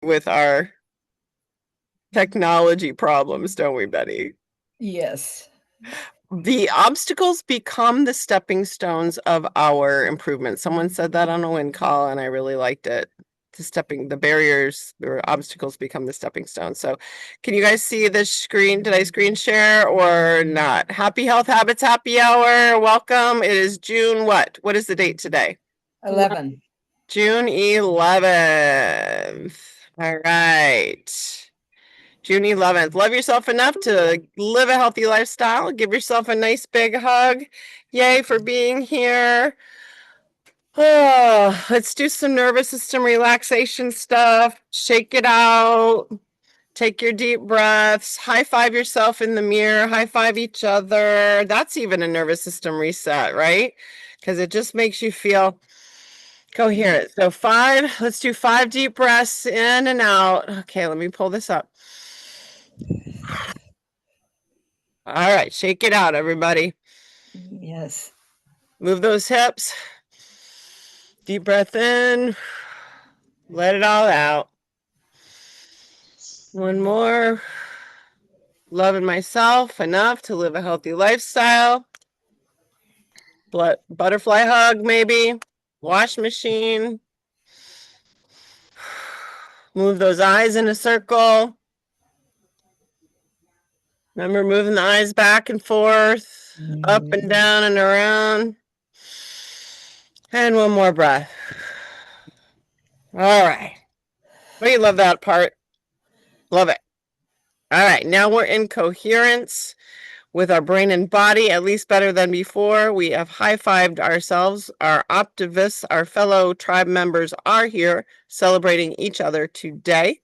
with our technology problems, don't we, Betty? Yes. The obstacles become the stepping stones of our improvement. Someone said that on a win call, and I really liked it. The barriers or obstacles become the stepping stones. So can you guys see the screen? Did I screen share or not? Happy Health Habits Happy Hour. Welcome. It is June what? What is the date today? 11. June 11th. All right. June 11th. Love yourself enough to live a healthy lifestyle. Give yourself a nice big hug. Yay for being here. Oh, let's do some nervous system relaxation stuff. Shake it out. Take your deep breaths. High five yourself in the mirror. High five each other. That's even a nervous system reset, right? Because it just makes you feel coherent. So let's do 5 deep breaths in and out. Okay, let me pull this up. All right, shake it out, everybody. Yes. Move those hips. Deep breath in. Let it all out. One more. Loving myself enough to live a healthy lifestyle. Butterfly hug, maybe. Wash machine. Move those eyes in a circle. Remember moving the eyes back and forth, up and down and around. And one more breath. All right. Oh, you love that part. Love it. All right. Now we're in coherence with our brain and body, at least better than before. We have high-fived ourselves. Our optivists, our fellow tribe members are here celebrating each other today.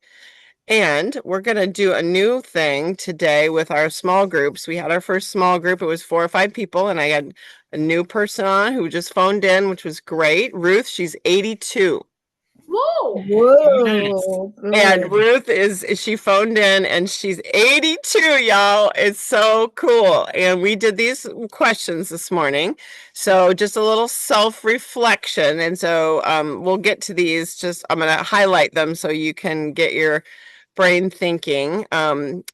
And we're going to do a new thing today with our small groups. We had our first small group. It was 4 or 5 people, and I had a new person on who just phoned in, which was great. Ruth, she's 82. Whoa! Whoa. And Ruth she phoned in and she's 82, y'all. It's so cool. And we did these questions this morning. So just a little self-reflection. And so we'll get to these. I'm going to highlight them so you can get your brain thinking.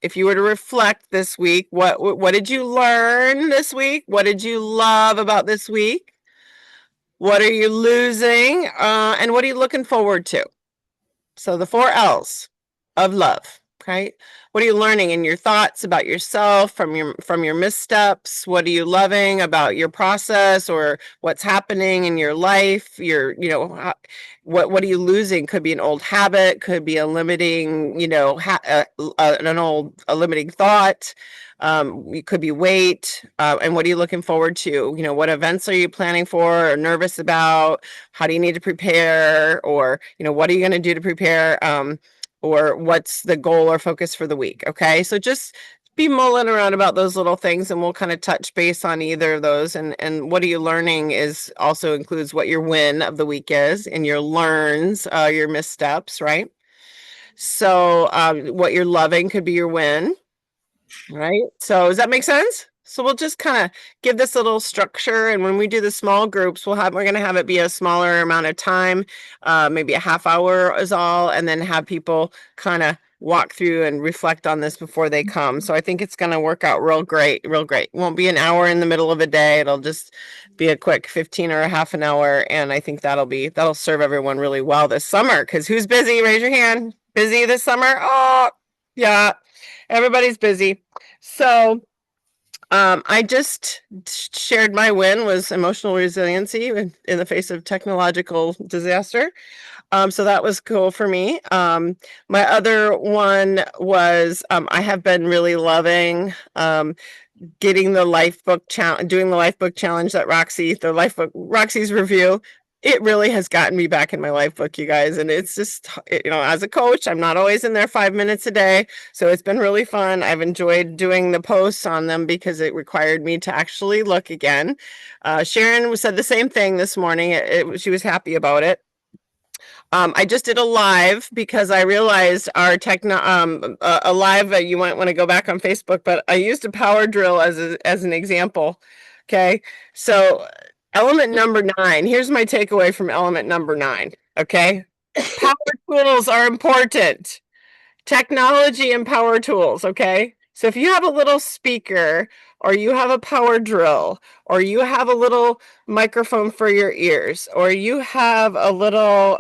If you were to reflect this week, what did you learn this week? What did you love about this week? What are you losing? And what are you looking forward to? So the 4 L's of love, okay? What are you learning in your thoughts about yourself from your missteps? What are you loving about your process or what's happening in your life? What are you losing? Could be an old habit, could be a limiting, a limiting thought. It could be weight. And what are you looking forward to? What events are you planning for or nervous about? How do you need to prepare? Or, what are you going to do to prepare? Or what's the goal or focus for the week? Okay. So just be mulling around about those little things and we'll kind of touch base on either of those. And what are you learning is also includes what your win of the week is and your learns, your missteps, right? So what you're loving could be your win. Right. So does that make sense? So we'll just kind of give this a little structure. And when we do the small groups, we're going to have it be a smaller amount of time, maybe a half hour is all, and then have people kind of walk through and reflect on this before they come. So I think it's going to work out real great, real great. It won't be an hour in the middle of a day. It'll just be a quick 15 or a half an hour. And I think that'll serve everyone really well this summer. Because who's busy? Raise your hand. Busy this summer? Oh, yeah. Everybody's busy. So I just shared my win was emotional resiliency in the face of technological disaster. So that was cool for me. My other one was I have been really loving getting the life book challenge, doing the life book challenge that Roxy's review. It really has gotten me back in my life book, you guys. And it's just, as a coach, I'm not always in there 5 minutes a day. So it's been really fun. I've enjoyed doing the posts on them because it required me to actually look again. Sharon said the same thing this morning. She was happy about it. I just did a live because I realized a live, you might want to go back on Facebook, but I used a power drill as an example. Okay. So element number 9, here's my takeaway from element number 9. Okay. Power tools are important. Technology and power tools, okay? So if you have a little speaker, or you have a power drill, or you have a little microphone for your ears, or you have a little,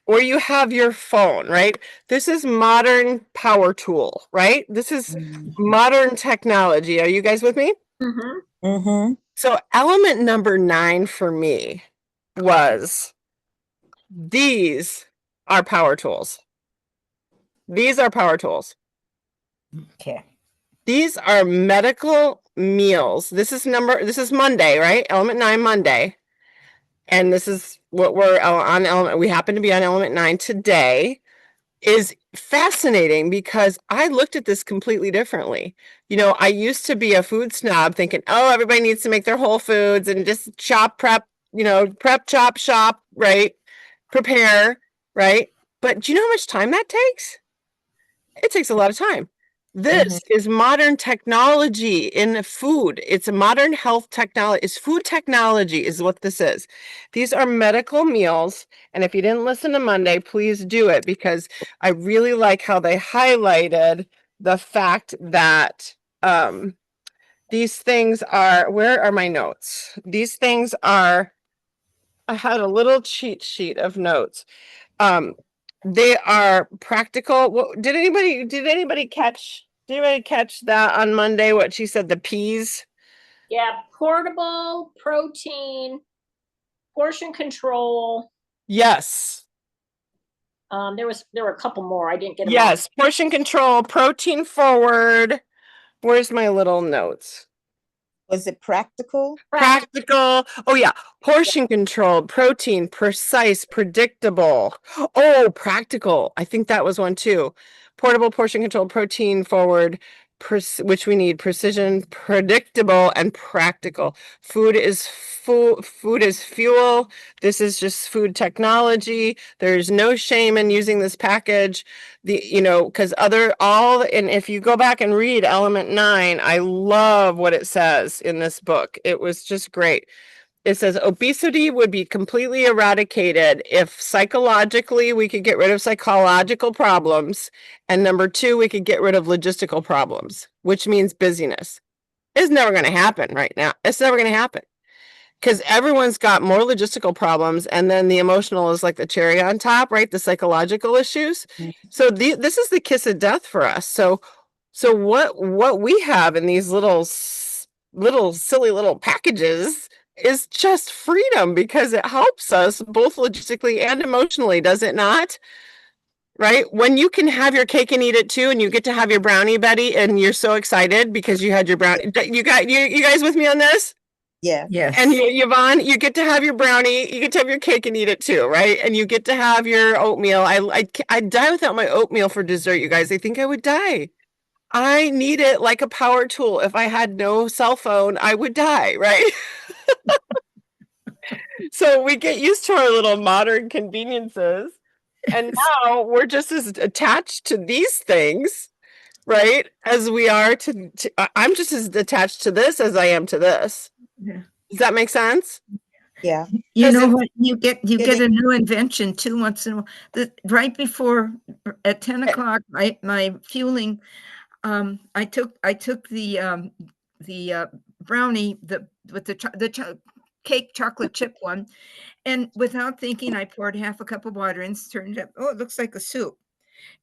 or you have your phone, right? This is modern power tool, right? This is modern technology. Are you guys with me? Mm-hmm. Mm-hmm. So element number 9 for me was these are power tools. These are power tools. Okay. These are medical meals. This is Monday, right? Element 9 Monday. And this is what we're on element. We happen to be on element 9 today. Is fascinating because I looked at this completely differently. You know, I used to be a food snob thinking, oh, everybody needs to make their whole foods and just chop, prep, prep, chop, shop, right? Prepare, right? But do you know how much time that takes? It takes a lot of time. This is modern technology in food. It's a modern health technology. It's food technology is what this is. These are medical meals. And if you didn't listen to Monday, please do it because I really like how they highlighted the fact that these things are, where are my notes? These things are, I had a little cheat sheet of notes. They are practical. Did anybody catch that on Monday? What she said, the peas? Yeah, portable, protein, portion control. Yes. There were a couple more. I didn't get them all. Yes, portion control, protein forward. Where's my little notes? Was it practical? Practical. Oh yeah, portion control, protein, precise, predictable. Oh, practical. I think that was one too. Portable, portion control, protein forward, which we need precision, predictable, and practical. Food is fuel. This is just food technology. There's no shame in using this package. Because and if you go back and read element 9, I love what it says in this book. It was just great. It says obesity would be completely eradicated if psychologically we could get rid of psychological problems. And number 2, we could get rid of logistical problems, which means busyness. It's never going to happen right now. It's never going to happen because everyone's got more logistical problems, and then the emotional is like the cherry on top, right? The psychological issues. So this is the kiss of death for us. So what we have in these little silly little packages is just freedom because it helps us both logistically and emotionally, does it not? Right? When you can have your cake and eat it too, and you get to have your brownie, Betty, and you're so excited because you had your brownie. You guys with me on this? Yeah. Yes. And Yvonne, you get to have your brownie, you get to have your cake and eat it too, right? And you get to have your oatmeal. I'd die without my oatmeal for dessert, you guys. I think I would die. I need it like a power tool. If I had no cell phone, I would die, right? So we get used to our little modern conveniences. And now we're just as attached to these things, right? As we are I'm just as attached to this as I am to this. Yeah. Does that make sense? Yeah. You know Because what? You get a new invention too once in a while. Right before at 10 o'clock, my fueling, I took the brownie with the cake chocolate chip one, and without thinking, I poured half a cup of water in, turned it up. Oh, it looks like a soup.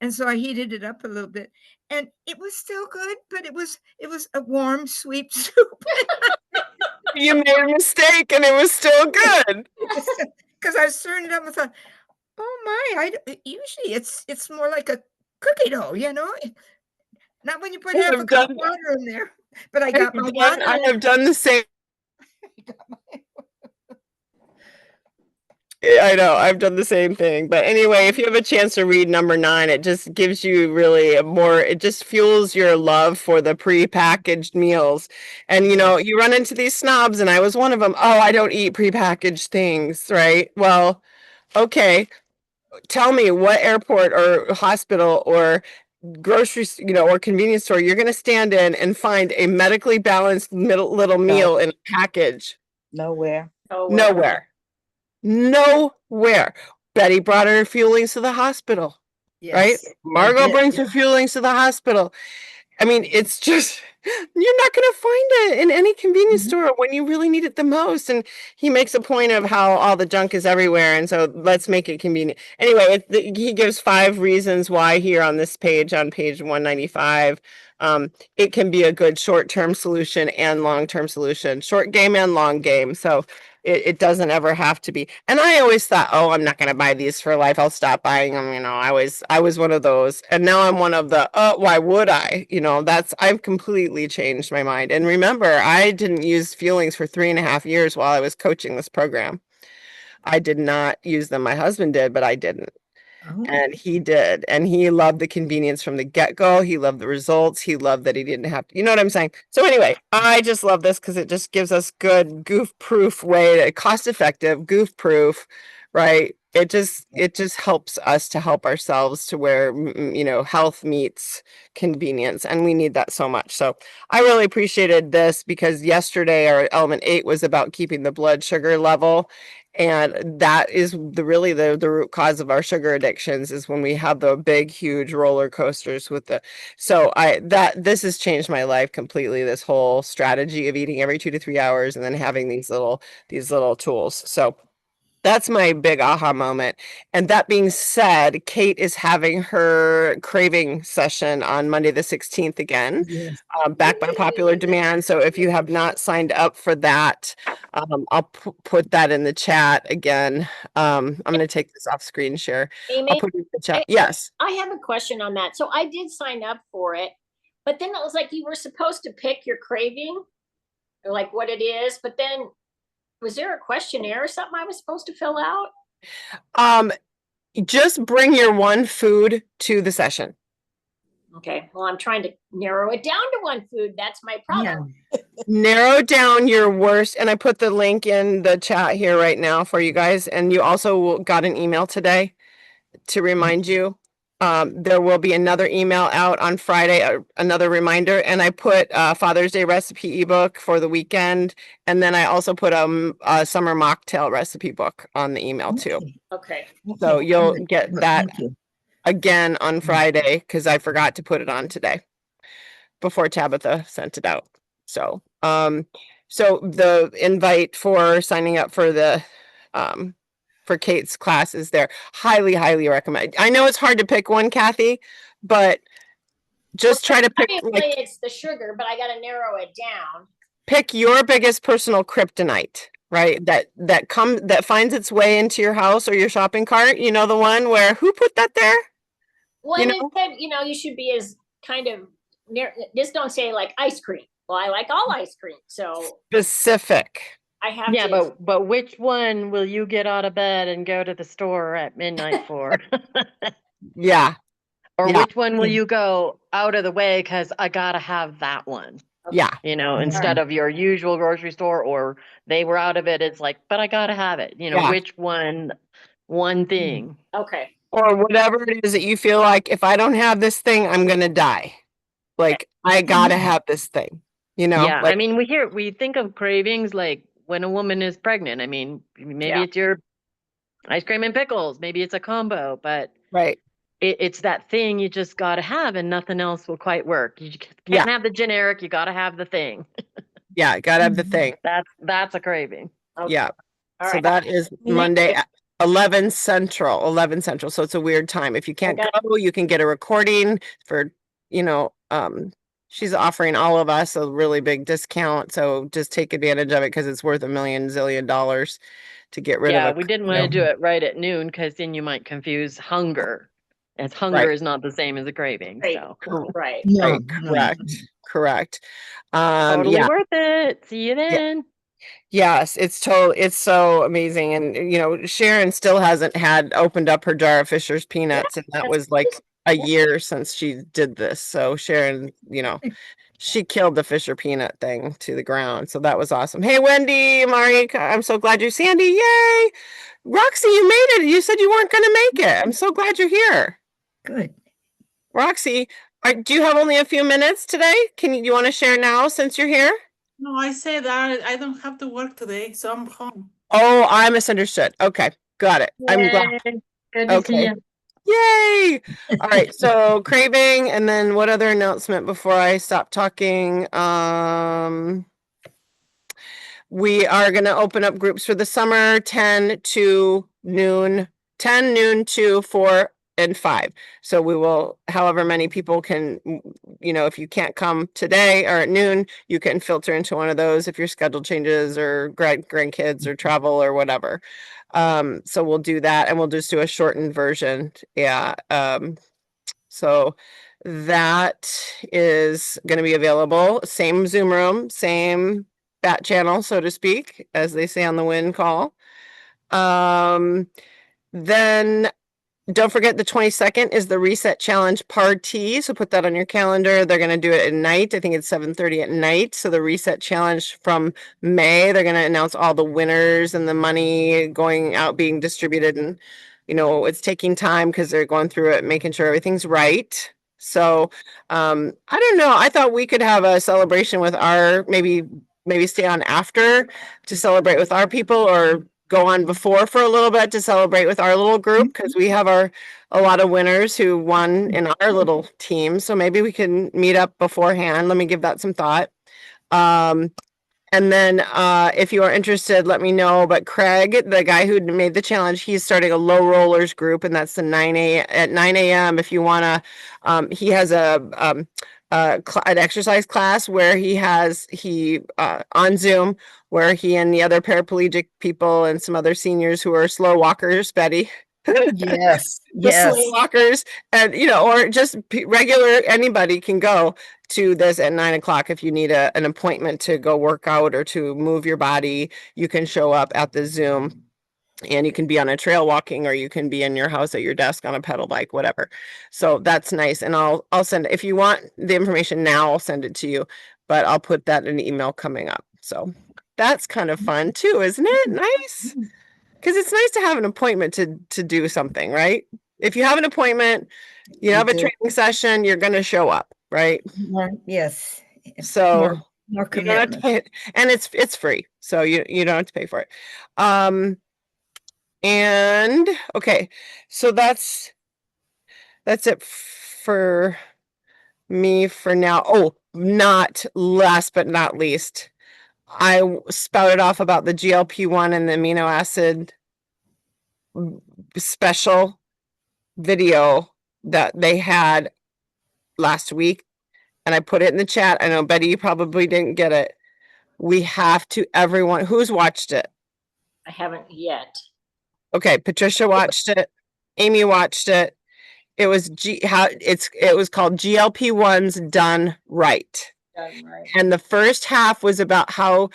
And so I heated it up a little bit, and it was still good, but it was a warm, sweet soup. you made a mistake and it was still good. Because I was turning it up and thought, oh my! Usually it's more like a cookie dough, Not when you put half a cup of water in there. But I got my water. I have done the same. I know, I've done the same thing. But anyway, if you have a chance to read number 9, it just gives you really it just fuels your love for the prepackaged meals. And you run into these snobs, and I was one of them. Oh, I don't eat prepackaged things, right? Well, okay. Tell me what airport or hospital or grocery, or convenience store you're going to stand in and find a medically balanced little meal in a package. Nowhere. Nowhere. Nowhere. Betty brought her fuelings to the hospital, right? Yes, I Margot did, brings yeah. her fuelings to the hospital. I mean, it's just, you're not going to find it in any convenience Mhm. store when you really need it the most. And he makes a point of how all the junk is everywhere. And so let's make it convenient. Anyway, he gives 5 reasons why here on this page, on page 195, it can be a good short-term solution and long-term solution, short game and long game. So it doesn't ever have to be. And I always thought, oh, I'm not going to buy these for life. I'll stop buying them. You know, I was one of those. And now I'm one of the, why would I? You know, I've completely changed my mind. And remember, I didn't use feelings for 3.5 years while I was coaching this program. I did not use them. My husband did, but I didn't. Oh, And he did. And he loved the convenience from the get-go. He loved the results. He loved that he didn't have to, you know what I'm saying? So anyway, I just love this because it just gives us good goof-proof way to cost-effective, goof-proof, right? It just helps us to help ourselves to where, you know, health meets convenience. And we need that so much. So I really appreciated this because yesterday our element 8 was about keeping the blood sugar level. And that is the root cause of our sugar addictions is when we have the big, huge roller coasters with this has changed my life completely. This whole strategy of eating every 2 to 3 hours and then having these little tools. So that's my big aha moment. And that being said, Kate is having her craving session on Monday the 16th again, yes. back by popular demand. So if you have not signed up for that, I'll put that in the chat again. I'm going to take this off screen share. I'll Amy, put it in the chat. Yes. I have a question on that. So I did sign up for it, but then it was like you were supposed to pick your craving or like what it is, but then was there a questionnaire or something I was supposed to fill out? Just bring your one food to the session. Okay, well, I'm trying to narrow it down to one food. That's my problem. Narrow down your worst, and I put the link in the chat here right now for you guys. And you also got an email today to remind you. There will be another email out on Friday, another reminder, and I put Father's Day recipe ebook for the weekend, and then I also put a summer mocktail recipe book on the email too. Okay. So you'll Good. get Well, that thank you. again on Friday because I forgot to put it on today before Tabitha sent it out. So so the invite for signing up for the for Kate's class is there. Highly, highly recommend. I know it's hard to pick one, Kathy, but just try to pick Obviously, it's the sugar, but I got to narrow it down. pick your biggest personal kryptonite, right? That finds its way into your house or your shopping cart. You know, the one where who put that there? Well, You and know? it said, you should be as kind of near, just don't say like ice cream. Well, I like all ice cream, so Specific. I have Yeah, to. but which one will you get out of bed and go to the store at midnight for? Yeah. Or Yeah. which one will you go out of the way because I gotta have that one? Yeah. You know, Yeah. instead of your usual grocery store, or they were out of it, it's like, but I gotta have it. You know, Yeah. which one thing? Okay. Or whatever it is that you feel like if I don't have this thing, I'm gonna die. Like I gotta have this thing. You know? Yeah, Like, I mean, we think of cravings like when a woman is pregnant. I mean, maybe Yeah. it's your ice cream and pickles, maybe it's a combo, but right. it's that thing you just got to have and nothing else will quite work. You can't Yeah. have the generic, you got to have the thing. Yeah, gotta have the thing. That's a craving. Okay. Yeah. All So right. that is Monday at 11 Central, 11 Central. So it's a weird time. If you can't got go, you can get a recording for, she's offering all of us a really big discount. So just take advantage of it because it's worth $1 million zillion to get rid Yeah, of we it. didn't want to do it right at noon because then you might confuse hunger. As hunger Right. is not the same as a craving. Right. So Right. No, Right. no. Correct. totally Yeah. worth it. See you then. Yes, it's so amazing. And Sharon still hasn't had opened up her jar of Fisher's peanuts, and that that's was like a year since she did this. So Sharon, she killed the Fisher peanut thing to the ground. So that was awesome. Hey, Wendy, Mari, I'm so glad you're Sandy. Yay! Roxy, you made it. You said you weren't going to make it. I'm so glad you're here. Good. Roxy, do you have only a few minutes today? You want to share now since you're here? No, I said I don't have to work today, so I'm home. Oh, I misunderstood. Okay, Got it. I'm glad. Yay. Good to see Okay. you. Yay. All right. So craving, and then what other announcement before I stop talking? We are going to open up groups for the summer, 10 to noon, 10 noon to 4 and 5. So we will, however many people can, if you can't come today or at noon, you can filter into one of those if your schedule changes or grandkids or travel or whatever. So we'll do that, and we'll just do a shortened version. Yeah. So that is going to be available. Same Zoom room, same bat channel, so to speak, as they say on the wind call. Then don't forget the 22nd is the Reset Challenge Party. So put that on your calendar. They're going to do it at night. I think it's 7:30 at night. So the Reset Challenge from May, they're going to announce all the winners and the money going out being distributed. And, it's taking time because they're going through it, making sure everything's right. So I don't know. I thought we could have a celebration with our, maybe stay on after to celebrate with our people, or go on before for a little bit to celebrate with our little group, because we have a lot of winners who won in our little team. So maybe we can meet up beforehand. Let me give that some thought. And then if you are interested, let me know. But Craig, the guy who made the challenge, he's starting a low rollers group, and that's the 9 a.m. If you want to, he has an exercise class where he on Zoom, where he and the other paraplegic people and some other seniors who are slow walkers, Betty, Yes, the yes. slow walkers, and or just regular, anybody can go to this at 9 o'clock. If you need an appointment to go work out or to move your body, you can show up at the Zoom. And you can be on a trail walking, or you can be in your house at your desk on a pedal bike, whatever. So that's nice. And I'll send, if you want the information now, I'll send it to you, but I'll put that in an email coming up. So that's kind of fun too, isn't it? Nice. Because it's nice to have an appointment to do something, right? If you have an appointment, you have a do. training session, you're going to show up, right? Yes. So More you don't have to commitment. pay, and it's free. So you don't have to pay for it. And okay, so that's it for me for now. Oh, not last but not least, I spouted off about the GLP-1 and the amino acid special video that they had last week, and I put it in the chat. I know, Betty, you probably didn't get it. We have to, everyone who's watched it. I haven't yet. Okay, Patricia watched it. Amy watched it. It was it was called GLP-1s Done Right. Done right. And the first half was about how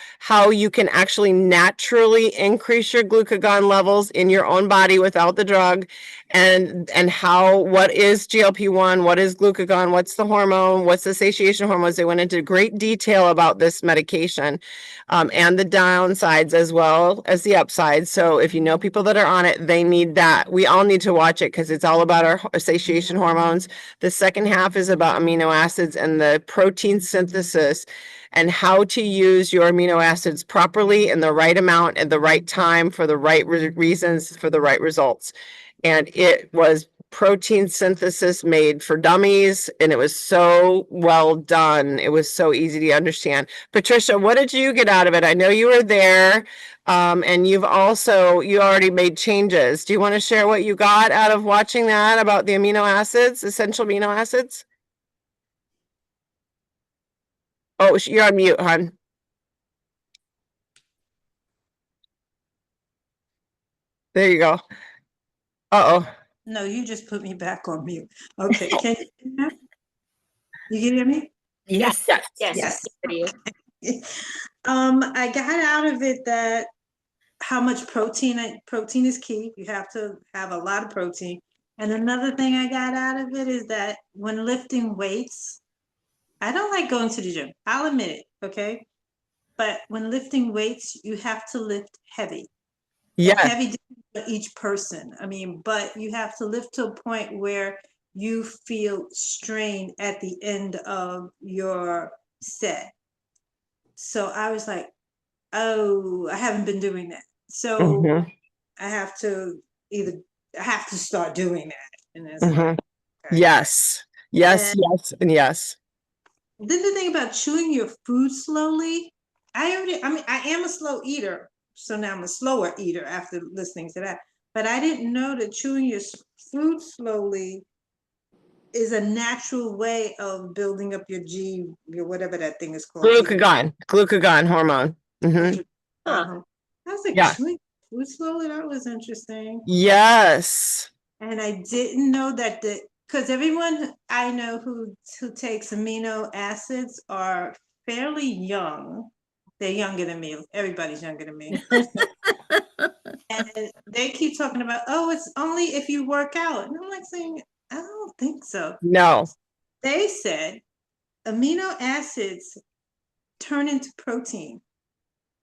you can actually naturally increase your glucagon levels in your own body without the drug, and what is GLP-1, what is glucagon, what's the hormone, what's the satiation hormones. They went into great detail about this medication, and the downsides as well as the upsides. So if you know people that are on it, they need that. We all need to watch it because it's all about our satiation hormones. The second half is about amino acids and the protein synthesis, and how to use your amino acids properly in the right amount at the right time for the right reasons for the right results. And it was protein synthesis made for dummies, and it was so well done. It was so easy to understand. Patricia, what did you get out of it? I know you were there, and you already made changes. Do you want to share what you got out of watching that about the amino acids, essential amino acids? Oh, you're on mute, hon. There you go. Uh-oh. No, you just put me back on mute. Okay, can you hear me? Yes. Yes. I got out of it that how much protein is key. You have to have a lot of protein. And another thing I got out of it is that when lifting weights, I don't like going to the gym. I'll admit it, okay? But when lifting weights, you have to lift heavy. Yes. Heavy for each person. I mean, but you have to lift to a point where you feel strained at the end of your set. So I was like, oh, I haven't been doing that. So I have to start doing that. And it's Mhm. like, okay. Yes, yes, And yes, and yes. then the thing about chewing your food slowly, I am a slow eater. So now I'm a slower eater after listening to that. But I didn't know that chewing your food slowly is a natural way of building up your whatever that thing is called. Glucagon hormone. Hmm. Uh-huh. I was like, Yeah. chewing food slowly, that was interesting. Yes. And I didn't know that because everyone I know who takes amino acids are fairly young. They're younger than me. Everybody's younger than me. And they keep talking about, oh, it's only if you work out. And I'm like saying, I don't think so. No. They said amino acids turn into protein,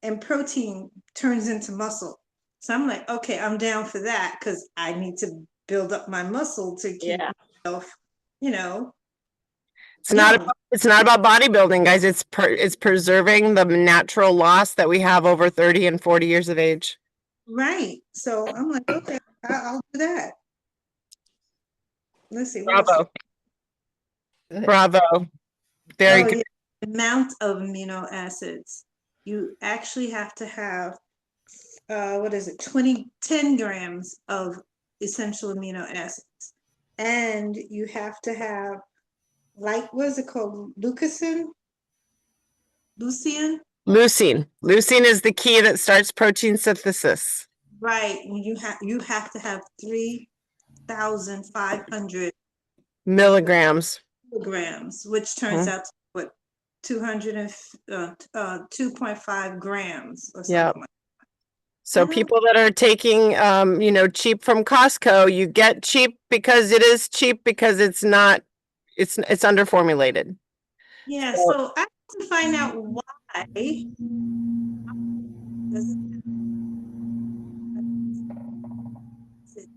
and protein turns into muscle. So I'm like, okay, I'm down for that because I need to build up my muscle to keep myself, you know. It's not young. about, it's not about bodybuilding, guys. It's preserving the natural loss that we have over 30 and 40 years of age. Right. So I'm like, okay, I'll do that. Let's see. What else? Bravo. Bravo. Very Oh, good. yeah. The amount of amino acids. You actually have to have, what is it, 10 grams of essential amino acids. And you have to have, like, what is it called? Leucine? Leucine. Leucine is the key that starts protein synthesis. Right. You have to have 3,500 Milligrams. milligrams, which turns out to what 2.5 grams or something. Yeah. Like So that. people that are taking, cheap from Costco, you get cheap because it is cheap because it's not, it's underformulated. Yeah. So I have to find out why.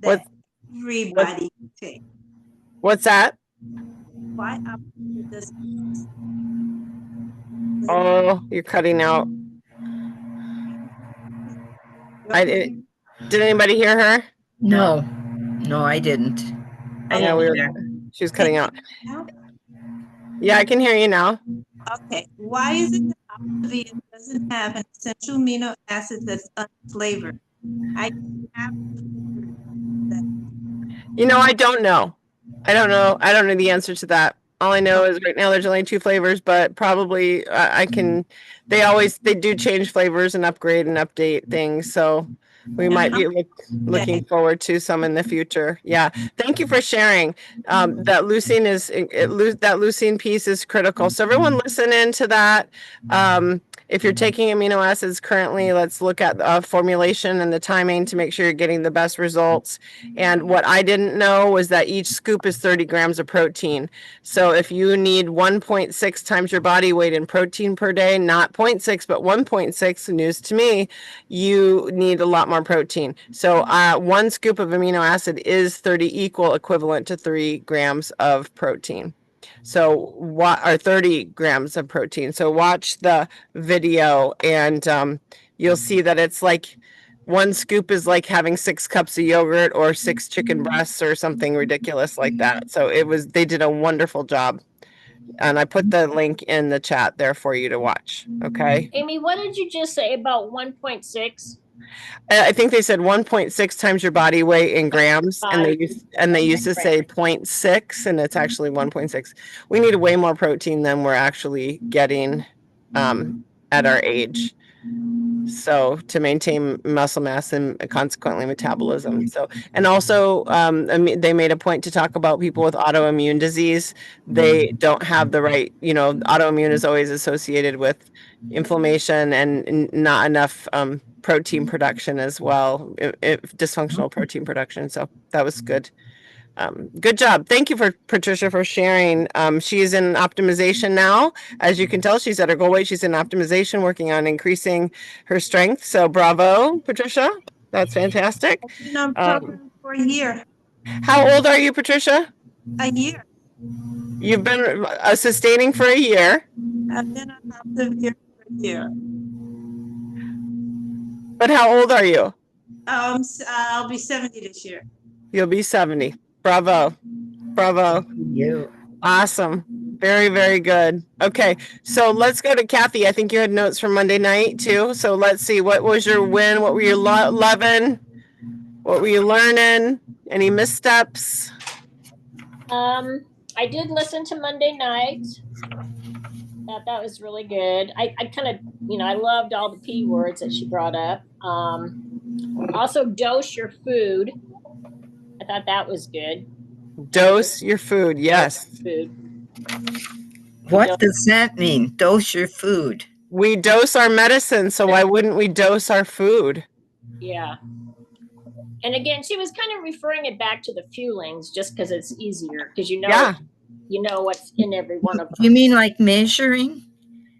That everybody take. What's that? Why does Oh, you're cutting out. Did anybody hear her? No, no, I didn't. I Yeah, didn't. she was cutting out. Yeah, I can hear you now. Okay, why is it that Optavia doesn't have an essential amino acid that's unflavored? I have that. I don't know. I don't know. I don't know the answer to that. All I know is right now there's only 2 flavors, but probably I can. They do change flavors and upgrade and update things, so we might be looking forward to some in the future. Yeah, thank you for sharing. That leucine that leucine piece is critical. So everyone listen into that. If you're taking amino acids currently, let's look at formulation and the timing to make sure you're getting the best results. And what I didn't know was that each scoop is 30 grams of protein. So if you need 1.6 times your body weight in protein per day, not 0.6, but 1.6, news to me, you need a lot more protein. So 1 scoop of amino acid is 30 equivalent to 3 grams of protein. So what are 30 grams of protein? So watch the video and you'll see that it's like 1 scoop is like having 6 cups of yogurt or 6 chicken breasts or something ridiculous like that. So they did a wonderful job. And I put the link in the chat there for you to watch. Okay. Amy, what did you just say about 1.6? I think they said 1.6 times your body weight in grams, and they used to say 0.6, and it's actually 1.6. We need way more protein than we're actually getting at our age. So to maintain muscle mass and consequently metabolism. So, and also they made a point to talk about people with autoimmune disease. They don't have the right, autoimmune is always associated with inflammation and not enough protein production as well, dysfunctional protein production. So that was good. Good job. Thank you for Patricia for sharing. She's in optimization now. As you can tell, she's at her goal weight. She's in optimization, working on increasing her strength. So bravo, Patricia. That's fantastic. I've been on program for a year. How old are you, Patricia? A year. You've been sustaining for a year. I've been on Optavia for a year. But how old are you? I'll be 70 this year. You'll be 70. Bravo. Bravo. You. Awesome. Very, very good. Okay. So let's go to Kathy. I think you had notes from Monday night too. So let's see. What was your win? What were you loving? What were you learning? Any missteps? I did listen to Monday night. That was really good. I kind of, I loved all the P words that she brought up. Also dose your food. I thought that was good. Dose your food. Yes. Food. What does that mean? Dose your food. We dose our medicine, so why wouldn't we dose our food? Yeah. And again, she was kind of referring it back to the fuelings just because it's easier because Yeah. you know what's in every one of them. You mean like measuring?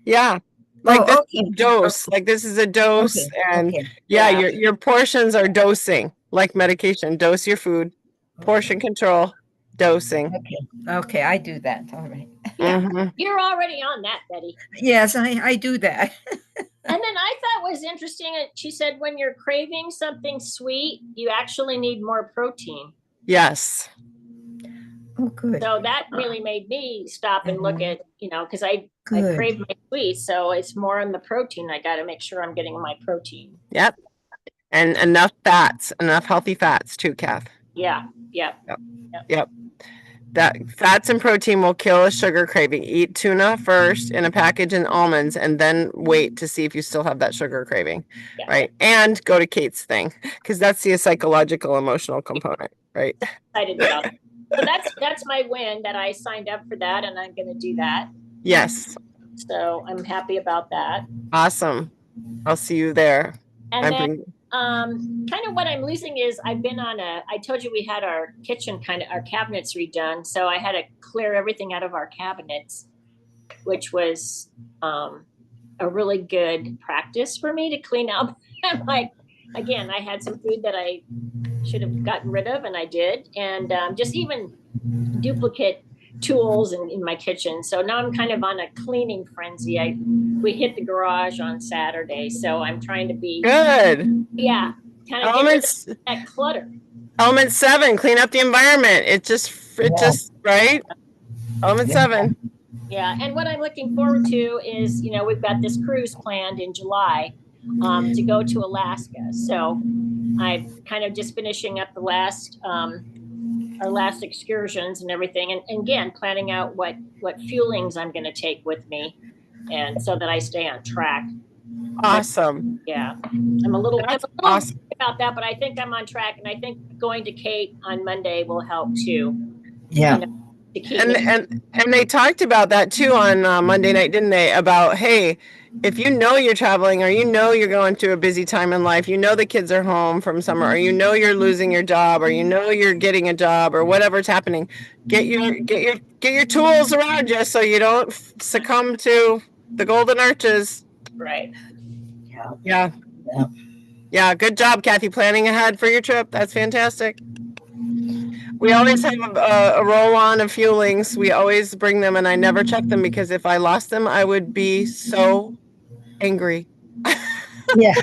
Yeah. Like this is a okay. dose. Like this is a dose. Okay. And Okay. yeah, Yeah. your portions are dosing, like medication. Dose your food. Portion control. Dosing. Okay, I do that. All right. Yeah. Mhm. You're already on that, Betty. Yes, I do that. And then I thought was interesting, she said when you're craving something sweet, you actually need more protein. Yes. Oh, good. So that really made me stop and look at, because I Good. crave my sweets. So it's more on the protein. I got to make sure I'm getting my protein. Yep. And enough fats, enough healthy fats too, Kath. Yeah. Yeah. Yep. That fats and protein will kill a sugar craving. Eat tuna first in a package and almonds, and then wait to see if you still have that sugar craving, Yeah. right? And go to Kate's thing because that's the psychological, emotional component, right? Excited about it. So that's my win that I signed up for that, and I'm going to do that. Yes. So I'm happy about that. Awesome. I'll see you there. And then kind of what I'm losing is I've been on I told you we had our kitchen our cabinets redone. So I had to clear everything out of our cabinets, which was a really good practice for me to clean up. Like, again, I had some food that I should have gotten rid of, and I did. And just even duplicate tools in my kitchen. So now I'm kind of on a cleaning frenzy. We hit the garage on Saturday, so I'm trying to be good. Yeah, kind of Elements. Get rid of that clutter. Element 7, clean up the environment. It just right. Element 7. Yeah, and what I'm looking forward to is, we've got this cruise planned in July to go to Alaska. So I'm kind of just finishing up the last our last excursions and everything, and again planning out what fuelings I'm going to take with me, and so that I stay on track. Awesome. Yeah, I'm a little awesome about that, but I think I'm on track, and I think going to Kate on Monday will help too. Yeah. And they talked about that too on Monday night, didn't they? About, hey, if you know you're traveling, or you know you're going through a busy time in life, you know the kids are home from summer, or you know you're losing your job, or you know you're getting a job, or whatever's happening, get your tools around you so you don't succumb to the golden arches. Right. Yeah. Good job, Kathy, planning ahead for your trip. That's fantastic. We always have a roll-on of fuelings. We always bring them, and I never check them because if I lost them, I would be so angry. Yeah.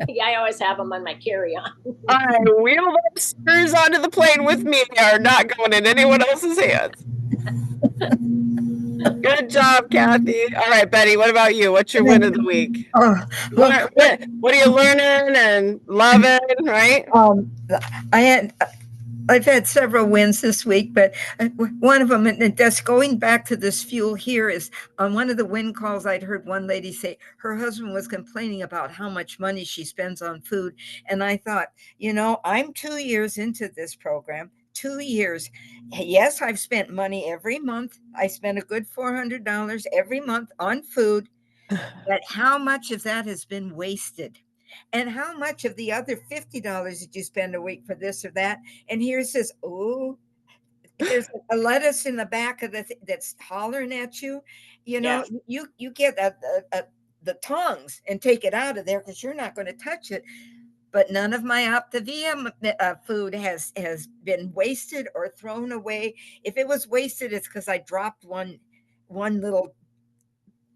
Yeah, I always have them on my carry-on. I wheel those screws onto the plane with me. They are not going in anyone else's hands. Good job, Kathy. All right, Betty, what about you? What's your win of the week? What are you learning and loving, right? I've had several wins this week, but one of them, and that's going back to this fuel here, is on one of the win calls, I'd heard one lady say her husband was complaining about how much money she spends on food. And I thought, I'm 2 years into this program, 2 years. Yes, I've spent money every month. I spend a good $400 every month on food, but how much of that has been wasted? And how much of the other $50 did you spend a week for this or that? And here's this, there's a lettuce in the back of that's hollering at you. You get the tongs and take it out of there because you're not going to touch it. But none of my Optavia food has been wasted or thrown away. If it was wasted, it's because I dropped one little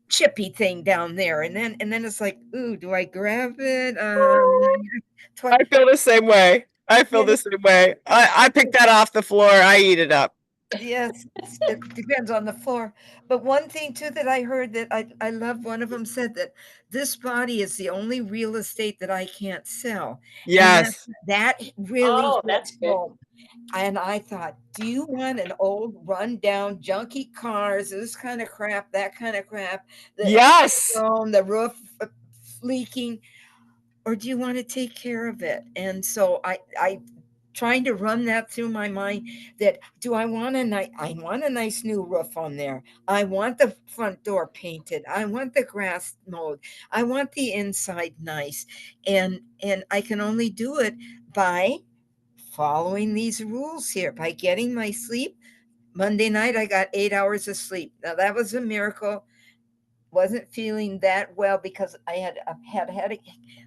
chippy thing down there, and then it's like, ooh, do I grab it? I feel the same way. I feel Yeah. the same way. I pick that off the floor. I eat it up. Yes, it depends on the floor. But one thing too that I heard that I love, one of them said that this body is the only real estate that I can't sell. And Yes. that really Oh, hit that's good. home. And I thought, do you want an old rundown junky cars, this kind of crap, that kind of crap, Yes. the roof leaking, or do you want to take care of it? And so I trying to run that through my mind, that do I want I want a nice new roof on there. I want the front door painted. I want the grass mowed. I want the inside nice. And I can only do it by following these rules here, by getting my sleep. Monday night I got 8 hours of sleep. Now that was a miracle. Wasn't feeling that well because I had a headache.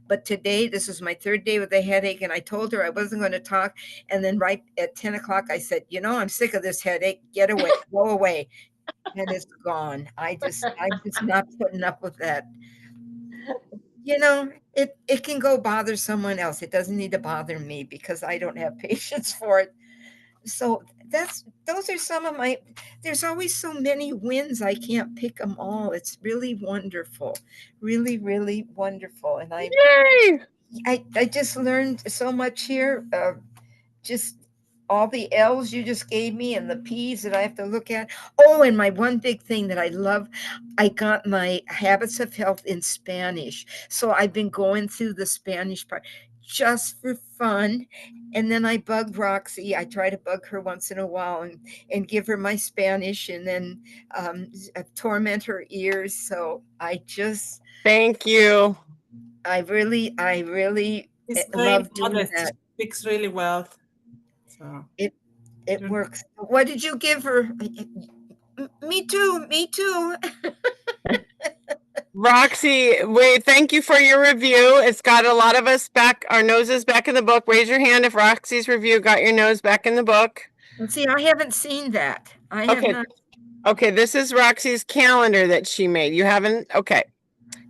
But today, this is my third day with a headache, and I told her I wasn't going to talk. And then right at 10 o'clock, I said, I'm sick of this headache. Get away, go away. And it's gone. I'm just not putting up with that. It can go bother someone else. It doesn't need to bother me because I don't have patience for it. So those are some of my, there's always so many wins. I can't pick them all. It's really wonderful. Really, really wonderful. And Yay. I just learned so much here. Just all the L's you just gave me and the P's that I have to look at. Oh, and my one big thing that I love, I got my habits of health in Spanish. So I've been going through the Spanish part just for fun. And then I bug Roxy. I try to bug her once in a while and give her my Spanish, and then torment her ears. So Thank you. I really It's love very doing modest. that. Speaks really well. So It works. What did you give her? Me too. Me too. Roxy, wait, thank you for your review. It's got a lot of us back, our noses back in the book. Raise your hand if Roxy's review got your nose back in the book. And see, I haven't seen that. I have Okay. not. Okay, this is Roxy's calendar that she made. You haven't? Okay.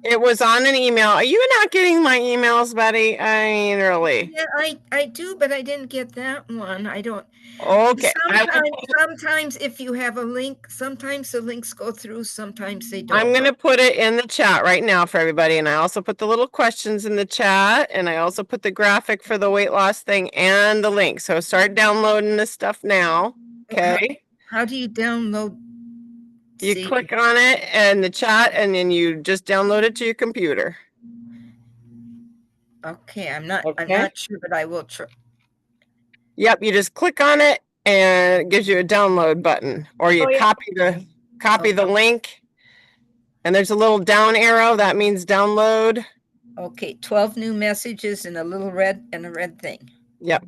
It was on an email. Are you not getting my emails, Betty? I mean, really. Yeah, I do, but I didn't get that one. I don't. Okay. Sometimes if you have a link, sometimes the links go through, sometimes they don't. I'm going to put it in the chat right now for everybody. And I also put the little questions in the chat. And I also put the graphic for the weight loss thing and the link. So start downloading this stuff now. Okay. How do you download? You click on it in the chat and then you just download it to your computer. Okay, I'm not sure, but I will try. Yep, you just click on it and it gives you a download button, or you copy the link, and there's a little down arrow that means download. Okay, 12 new messages and a little red thing. Yep.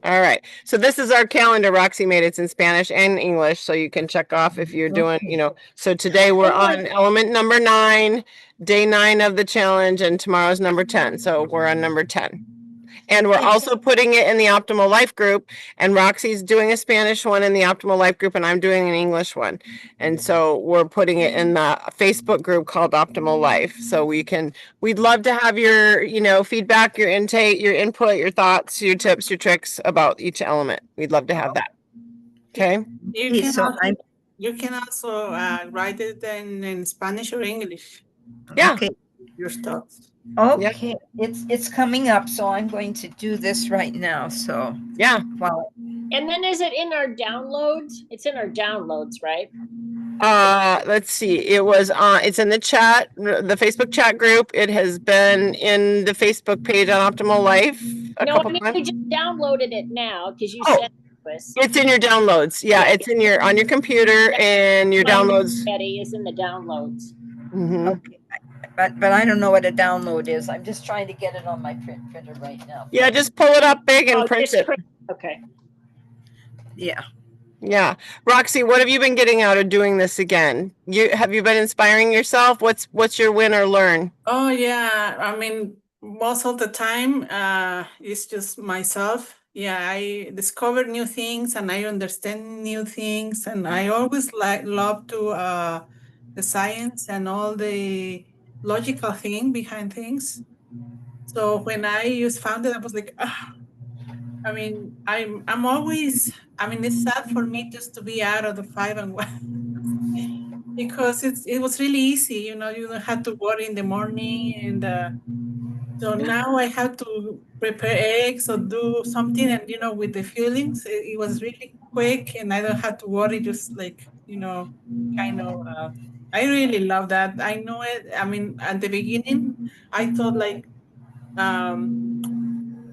All right. So this is our calendar Roxy made. It's in Spanish and English, so you can check off if you're doing, so today we're on element number 9, day 9 of the challenge, and tomorrow's number 10. So we're on number 10. And we're also putting it in the Optimal Life group, and Roxy's doing a Spanish one in the Optimal Life group, and I'm doing an English one. And so we're putting it in the Facebook group called Optimal Life. So we'd love to have your, feedback, your intake, your input, your thoughts, your tips, your tricks about each element. We'd love to have that. Okay. You can also write it in Spanish or English. Yeah. Okay. Your thoughts. Okay, it's coming up, so I'm going to do this right now. So yeah. Wow. And then is it in our downloads? It's in our downloads, right? Let's see. It's in the chat, the Facebook chat group. It has been in the Facebook page on Optimal Life we just downloaded it now because you said it was. It's in your downloads. Yeah, it's in on your computer and your downloads. Betty is in the downloads. Mm-hmm. Okay. But I don't know what a download is. I'm just trying to get it on my printer right now. Yeah, just pull it up big and print it. Okay. Yeah. Yeah. Roxy, what have you been getting out of doing this again? Have you been inspiring yourself? What's your win or learn? Oh yeah. I mean, most of the time, it's just myself. Yeah, I discover new things and I understand new things, and I always love to the science and all the logical thing behind things. So when I found it, I was like, ah, I mean, I'm always, I mean, it's sad for me just to be out of the 5 and 1 because it was really easy, you know, you don't have to worry in the morning. And so now I have to prepare eggs or do something. And, you know, with the fillings, it was really quick and I don't have to worry, just like, you know, kind of, I really love that. I know it. I mean, at the beginning, I thought like, um,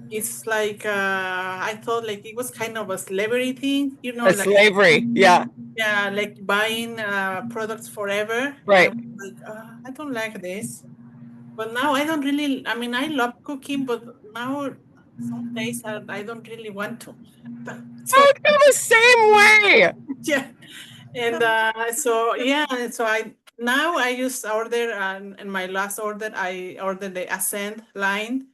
it's like I thought like it was kind of a slavery thing, you know, A like slavery. Yeah. yeah, like buying products forever. And I Right. was like, I don't like this. But now I don't really. I mean, I love cooking, but now some days I don't really want to. So I feel the same way. yeah, and so yeah, and so I just order and in my last order I ordered the Ascend line.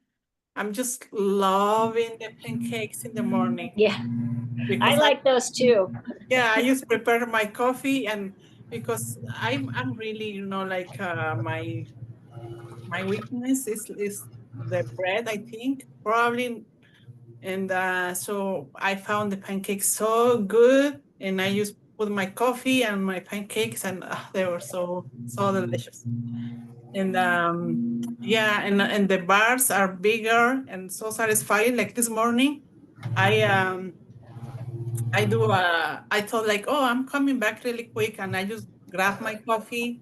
I'm just loving the pancakes in the morning Yeah, I because like those too. yeah, I just prepare my coffee and because I'm really, you know, like my weakness is the bread, I think, probably. And so I found the pancakes so good and I just put my coffee and my pancakes and they were so delicious. And yeah, and the bars are bigger and so satisfying. Like this morning, I I do I thought like, oh, I'm coming back really quick and I just grab my coffee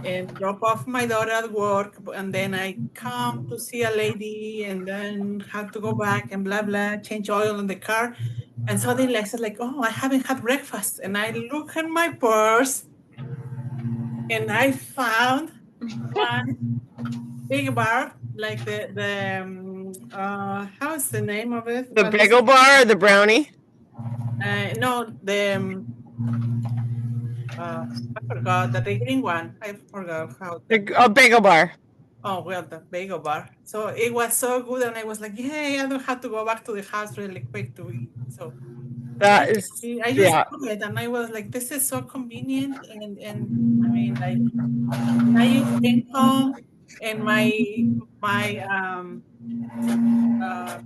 and drop off my daughter at work and then I come to see a lady and then have to go back and blah blah, change oil in the car. And suddenly I said like, oh, I haven't had breakfast. And I look in my purse and I found one big bar, like how is the name of it? The Well, this bagel bar or the brownie? no, the I forgot the green one. I forgot how the A bagel bar. oh well the bagel bar. So it was so good, and I was like, yay! I don't have to go back to the house really quick to eat. So yeah, That is, I just yeah. love it, and I was like, this is so convenient, and I mean like, and I just came home, and my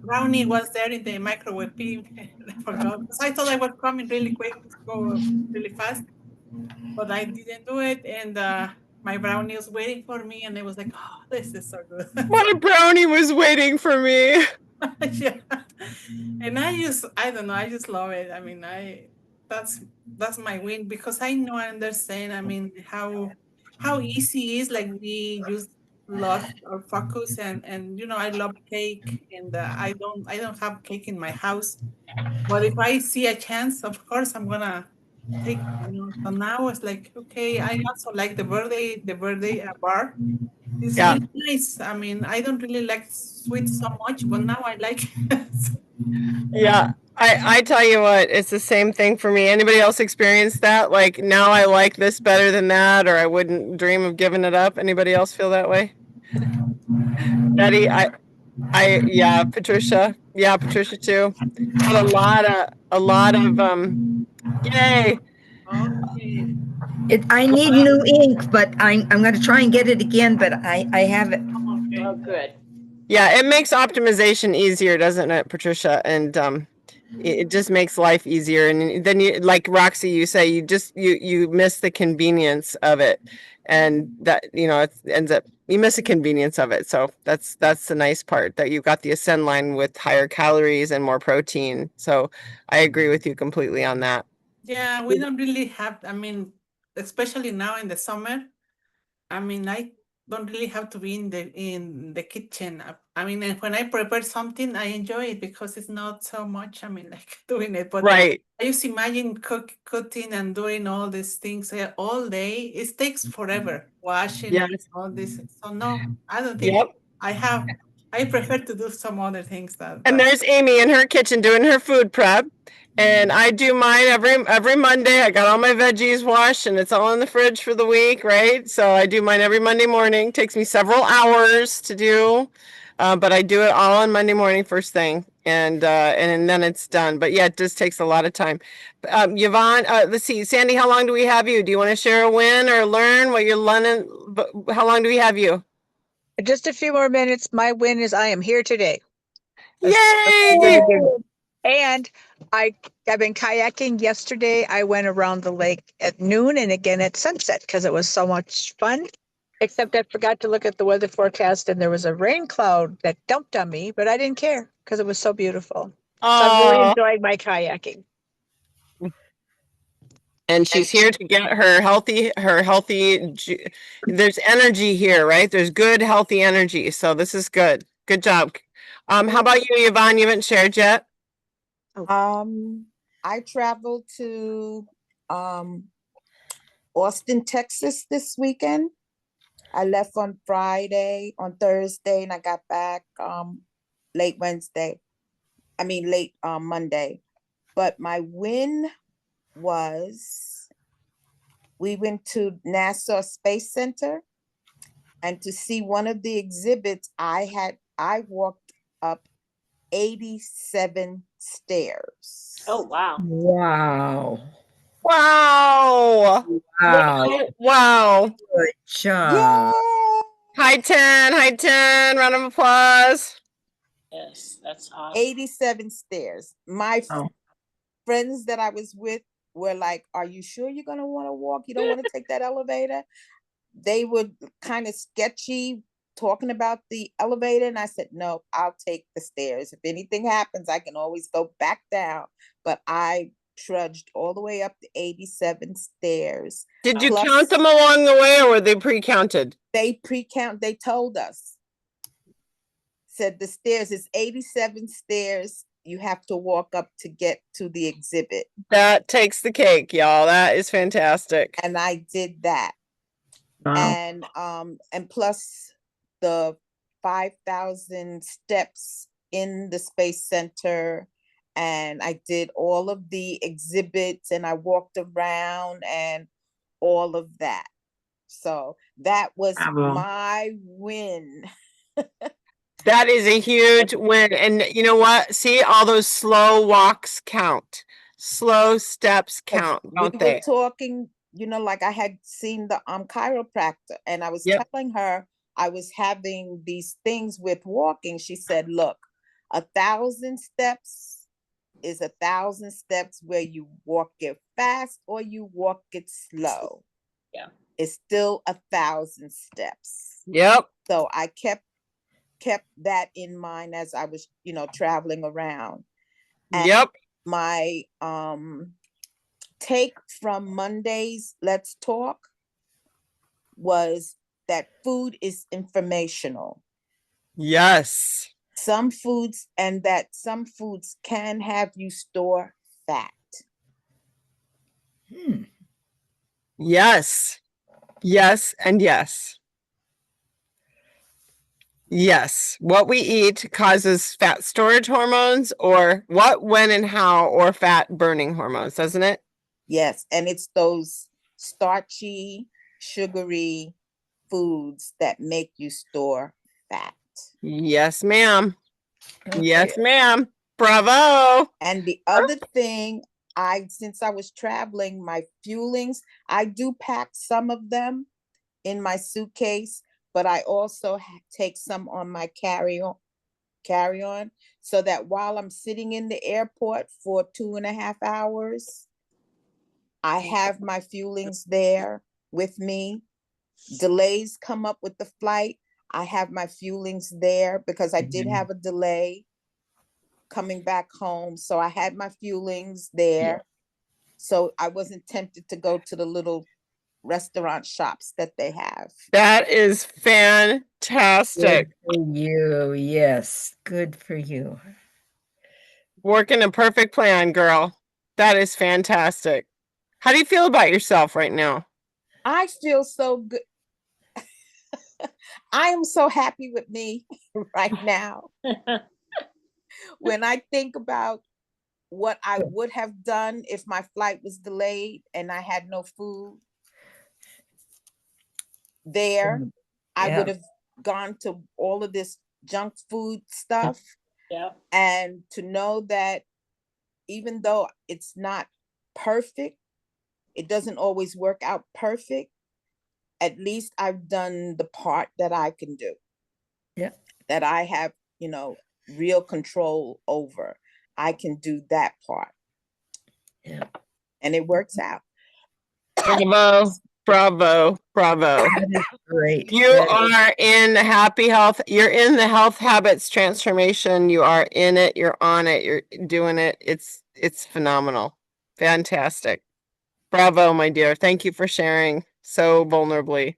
brownie was there in the microwave. I forgot because I thought I was coming really quick to go really fast. But I didn't do it, and my brownie was waiting for me, and it was like, oh, this is so good. My brownie was waiting for me. Yeah, and I don't know, I just love it. I mean, that's my win because I understand. I mean, how easy it is. Like we just lost our focus, and you know, I love cake, and I don't have cake in my house. But if I see a chance, of course, I'm gonna take it, you know. So now it's like, okay, I also like the birthday bar. It's Yeah. really nice. I mean, I don't really like sweets so much, but now I like it. Yeah. I tell you what, it's the same thing for me. Anybody else experience that? Like now I like this better than that, or I wouldn't dream of giving it up. Anybody else feel that way? Betty, yeah, Patricia. Yeah, Patricia too. But a lot of yay. Okay. I need new ink, but I'm going to try and get it again, but I have it. Okay. Oh, good. Yeah, it makes optimization easier, doesn't it, Patricia? And it just makes life easier. And then you, like Roxy, you say you miss the convenience of it, and that it ends up you miss the convenience of it. So that's the nice part, that you've got the Ascend line with higher calories and more protein. So I agree with you completely on that. Yeah, we don't really have, I mean, especially now in the summer, I mean, I don't really have to be in the kitchen. I mean, and when I prepare something, I enjoy it because it's not so much, I mean, like doing it. But Right. I just imagine cooking and doing all these things all day. It takes forever, washing Yeah. and all this. So no, I don't think Yep. I prefer to do some other things And that there's Amy in her kitchen doing her food prep. And I do mine every Monday. I got all my veggies washed and it's all in the fridge for the week, right? So I do mine every Monday morning. Takes me several hours to do, but I do it all on Monday morning first thing. and then it's done. But yeah, it just takes a lot of time. Yvonne, let's see, Sandy, how long do we have you? Do you want to share a win or learn what you're learning? But how long do we have you? Just a few more minutes. My win is I am here today. That's Yay! And I've been kayaking yesterday. I went around the lake at noon and again at sunset because it was so much fun. Except I forgot to look at the weather forecast and there was a rain cloud that dumped on me, but I didn't care because it was so beautiful. So I'm really Oh, enjoying my kayaking. and she's here to get her there's energy here, right? There's good, healthy energy. So this is good. Good job. How about you, Yvonne? You haven't shared yet? I traveled to Austin, Texas this weekend. I left on Thursday, and I got back late Monday. But my win was we went to NASA Space Center, and to see one of the exhibits, I walked up 87 stairs. Oh, wow. Wow. Wow. Wow. Wow. Good job. Yeah. High 10. Round of applause. Yes, that's awesome. 87 stairs. My Oh. friends that I was with were like, are you sure you're going to want to walk? You don't want to take that elevator? They were kind of sketchy talking about the elevator. And I said, no, I'll take the stairs. If anything happens, I can always go back down. But I trudged all the way up the 87 stairs. Did you Plus, count them along the way or were they pre-counted? they told us. Said the stairs is 87 stairs you have to walk up to get to the exhibit. That takes the cake, y'all. That is fantastic. And I did that. Wow. And plus the 5,000 steps in the Space Center, and I did all of the exhibits and I walked around and all of that. So that was my win. That is a huge win. And you know what? See, all those slow walks count. Slow steps count, don't We were they? talking, like I had seen the chiropractor, and I was telling her I was having these things with walking. She said, look, 1,000 steps is 1,000 steps where you walk it fast or you walk it slow. Yeah. It's still 1,000 steps. Yep. So I kept that in mind as I was, traveling around. And yep. My take from Monday's Let's Talk was that food is informational. Yes. Some foods can have you store fat. Yes. Yes and yes. Yes. What we eat causes fat storage hormones, or what, when, and how, or fat burning hormones, doesn't it? Yes. And it's those starchy, sugary foods that make you store fat. Yes, ma'am. Yes, ma'am. Bravo. And the other thing, since I was traveling, my fuelings, I do pack some of them in my suitcase, but I also take some on my carry-on, so that while I'm sitting in the airport for 2.5 hours, I have my fuelings there with me. Delays come up with the flight, I have my fuelings there because I did have a delay coming back home. So I had my fuelings there. So I wasn't tempted to go to the little restaurant shops that they have. That is fantastic. Good for you. Yes. Good for you. Working a perfect plan, girl. That is fantastic. How do you feel about yourself right now? I feel so good. I am so happy with me right now. When I think about what I would have done if my flight was delayed and I had no food there, I would have gone to all of this junk food stuff. Yeah. And to know that even though it's not perfect, it doesn't always work out perfect. At least I've done the part that I can do. Yeah. That I have, real control over. I can do that part. Yeah. And it works out. Bravo, bravo, bravo. That is great. You are in happy health. You're in the health habits transformation. You are in it. You're on it. You're doing it. It's phenomenal. Fantastic. Bravo, my dear. Thank you for sharing so vulnerably.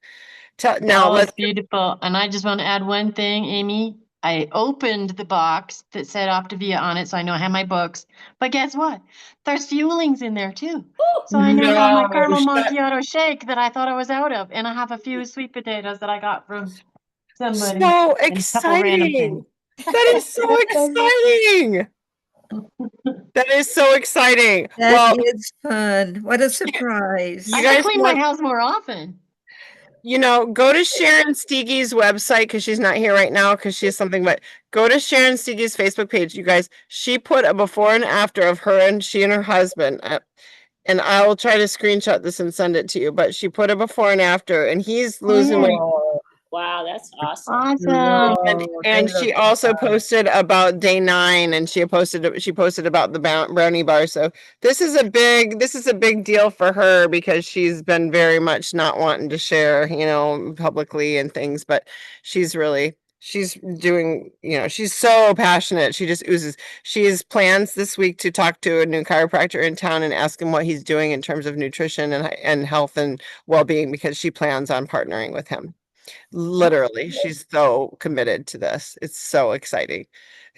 Now Oh, let's it's beautiful. And I just want to add one thing, Amy. I opened the box that said Optavia on it, so I know I have my books. But guess what? There's fuelings in there too. So I now have my caramel macchiato shake that I thought I was out of, and I have a few sweet potatoes that I got from somebody. so And a couple random exciting. things. That is so exciting. That is so exciting. That Well, is fun. What a surprise. You I should guys clean want- my house more often. go to Sharon Steege's website because she's not here right now because she has something, but go to Sharon Steege's Facebook page. You guys, she put a before and after of her and she and her husband. And I will try to screenshot this and send it to you, but she put a before and after and he's losing weight. Wow, that's awesome. Awesome. And she also posted about day 9 and she posted about the brownie bar. So this is a big deal for her because she's been very much not wanting to share, publicly and things, but she's doing, she's so passionate. She just oozes. She has plans this week to talk to a new chiropractor in town and ask him what he's doing in terms of nutrition and health and well-being because she plans on partnering with him. Literally, she's so committed to this. It's so exciting.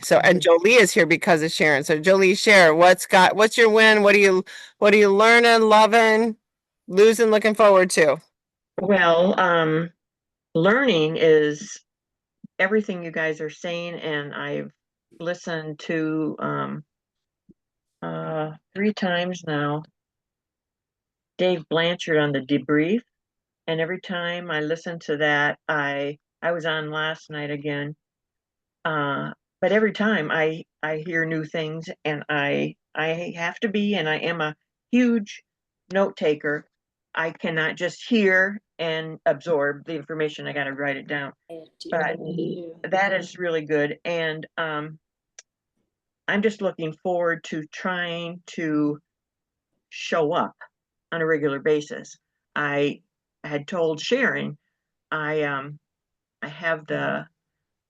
So, and Jolie is here because of Sharon. So Jolie, share what's your win? What are you learning, loving, losing, looking forward to? Well, learning is everything you guys are saying, and I've listened to 3 times now Dave Blanchard on the debrief, and every time I listen to that, I was on last night again, but every time I hear new things, and I have to be, and I am a huge note taker. I cannot just hear and absorb the information. I got to write it down. But that is really good. And I'm just looking forward to trying to show up on a regular basis. I had told Sharon, I have the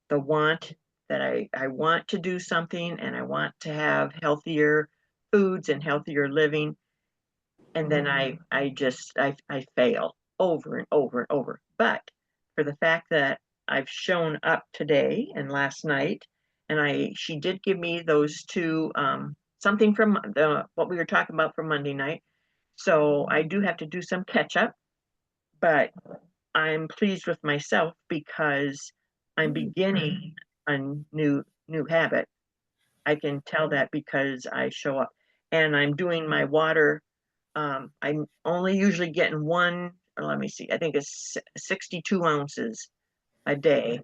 want that I want to do something, and I want to have healthier foods and healthier living. And then I fail over and over and over. But for the fact that I've shown up today and last night, and she did give me those 2 something from what we were talking about from Monday night. So I do have to do some catch up, but I'm pleased with myself because I'm beginning a new habit. I can tell that because I show up, and I'm doing my water. I'm only usually getting let me see, I think it's 62 ounces a day.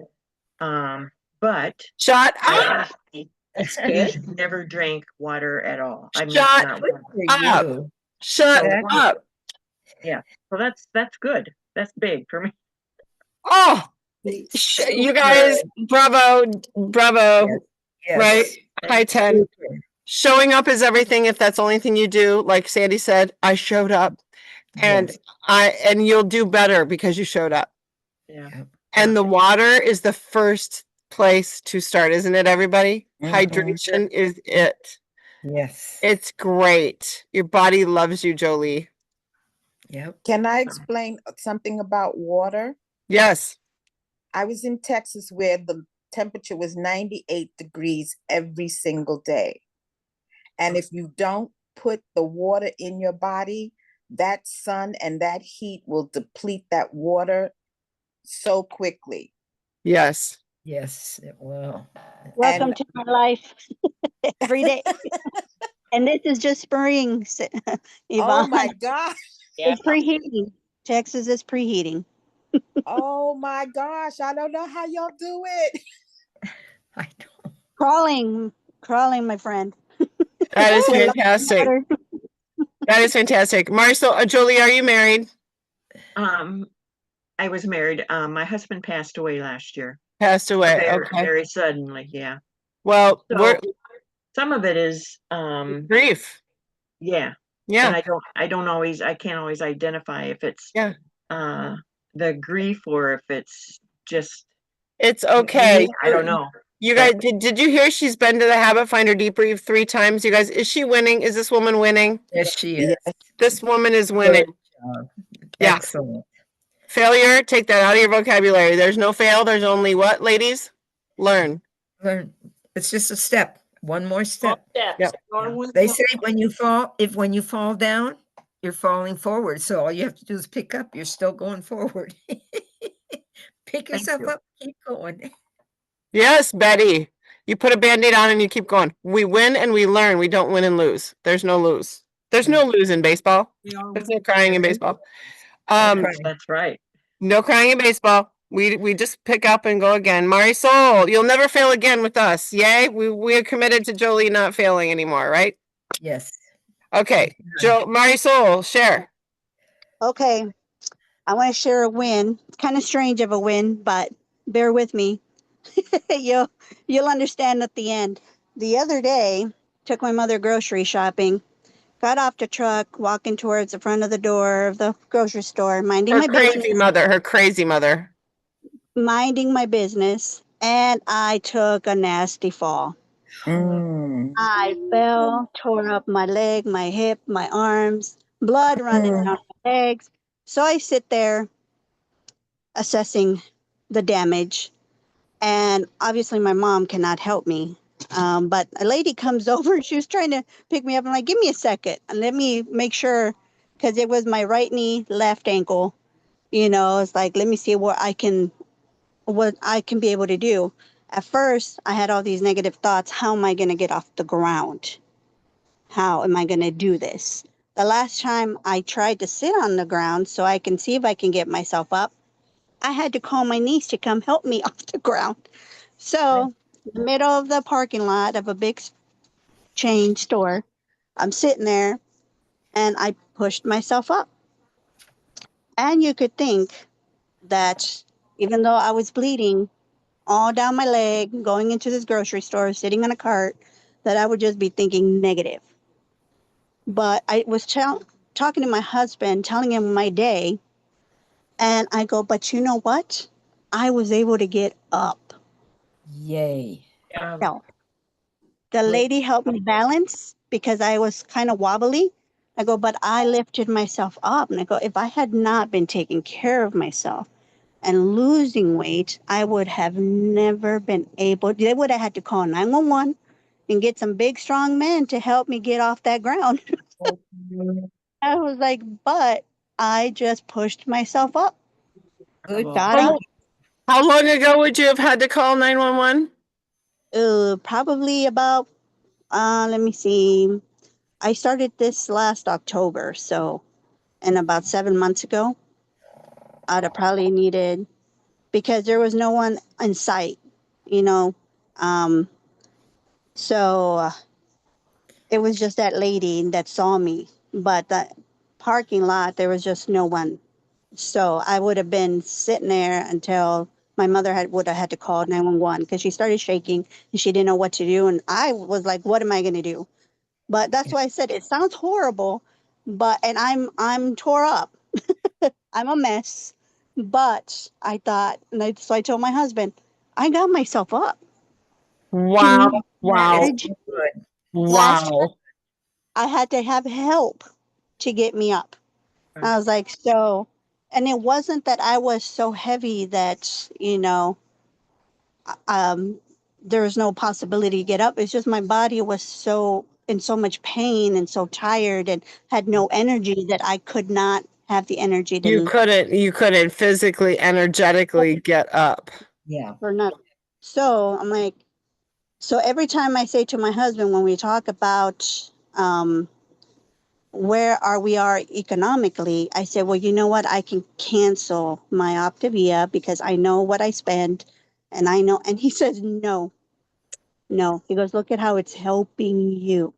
But Shut up! that's good. Never drank water at all. I mean, Shut not up! Shut up! Yeah, so that's good. That's big for me. Oh, you guys, bravo, Yes. right? High 10. Showing up is everything. If that's the only thing you do, like Sandy said, I showed up, and and you'll do better because you showed up. Yeah. And the water is the first place to start, isn't it, everybody? Hydration is it. Yes. It's great. Your body loves you, Jolie. Yep. Can I explain something about water? Yes. I was in Texas where the temperature was 98 degrees every single day. And if you don't put the water in your body, that sun and that heat will deplete that water so quickly. Yes. Yes, it will. Welcome to my life every day. And this is just spring, Yvonne. Oh my gosh. It's preheating. Texas is preheating. Oh my gosh. I don't know how y'all do it. I don't. Crawling, my friend. That is With lots of fantastic. water. That is fantastic. Marisol, Jolie, are you married? I was married. My husband passed away last year. Passed away. Very, Okay. very suddenly, yeah. Well, So some of it is grief. yeah. And Yeah. I can't always identify if it's Yeah. the grief or if it's just It's okay. me. I don't know. You But- guys, did you hear she's been to the Habit Finder debrief 3 times? You guys, is she winning? Is this woman winning? Yes, she is. This woman is winning. Job. Yeah. Excellent. Failure, take that out of your vocabulary. There's no fail. There's only what, ladies? Learn. Learn. It's just a step. One more step. Steps. Yep. They say when you fall down, you're falling forward. So all you have to do is pick up. You're still going forward. Pick yourself you. up. Keep going. Yes, Betty. You put a Band-Aid on and you keep going. We win and we learn. We don't win and lose. There's no lose. There's no lose in baseball. We all There's no crying in baseball. That's right. No crying in baseball. We just pick up and go again. Marisol, you'll never fail again with us. Yay. We are committed to Jolie not failing anymore, right? Yes. Okay. Marisol, share. Okay. I want to share a win. It's kind of strange of a win, but bear with me. You'll understand at the end. The other day, took my mother grocery shopping, got off the truck, walking towards the front of the door of the grocery store, minding my business. Her crazy mother. Minding my business, and I took a nasty fall. I fell, tore up my leg, my hip, my arms, blood running down my legs. So I sit there assessing the damage. And obviously my mom cannot help me. But a lady comes over, she was trying to pick me up. I'm like, give me a second and let me make sure, because it was my right knee, left ankle. It's like, let me see what I can be able to do. At first, I had all these negative thoughts. How am I going to get off the ground? How am I going to do this? The last time I tried to sit on the ground so I can see if I can get myself up, I had to call my niece to come help me off the ground. So, in the middle of the parking lot of a big chain store, I'm sitting there and I pushed myself up. And you could think that even though I was bleeding all down my leg, going into this grocery store, sitting on a cart, that I would just be thinking negative. But I was talking to my husband, telling him my day, and I go, but you know what? I was able to get up. Yay. The lady helped me balance because I was kind of wobbly. I go, but I lifted myself up. And I go, if I had not been taking care of myself and losing weight, I would have never been able. They would have had to call 911 and get some big, strong men to help me get off that ground. I was like, but I just pushed myself up. Good. Got up. How long ago would you have had to call 911? Probably about, let me see. I started this last October, so, and about 7 months ago, I'd have probably needed, because there was no one in sight, so it was just that lady that saw me, but the parking lot, there was just no one. So I would have been sitting there until my mother would have had to call 911 because she started shaking and she didn't know what to do. And I was like, what am I going to do? But that's why I said it sounds horrible, and I'm tore up. I'm a mess. But I thought, so I told my husband, I got myself up. Wow. Wow. Good. Wow. I had to have help to get me up. I was like, so, and it wasn't that I was so heavy that, there was no possibility to get up. It's just my body was so in so much pain and so tired and had no energy that I could not have the energy to You couldn't physically, energetically get up. Yeah. or not. So I'm like, so every time I say to my husband when we talk about where we are economically, I said, well, you know what? I can cancel my Optavia because I know what I spend and I know. And he says, no, No. He goes, look at how it's helping you.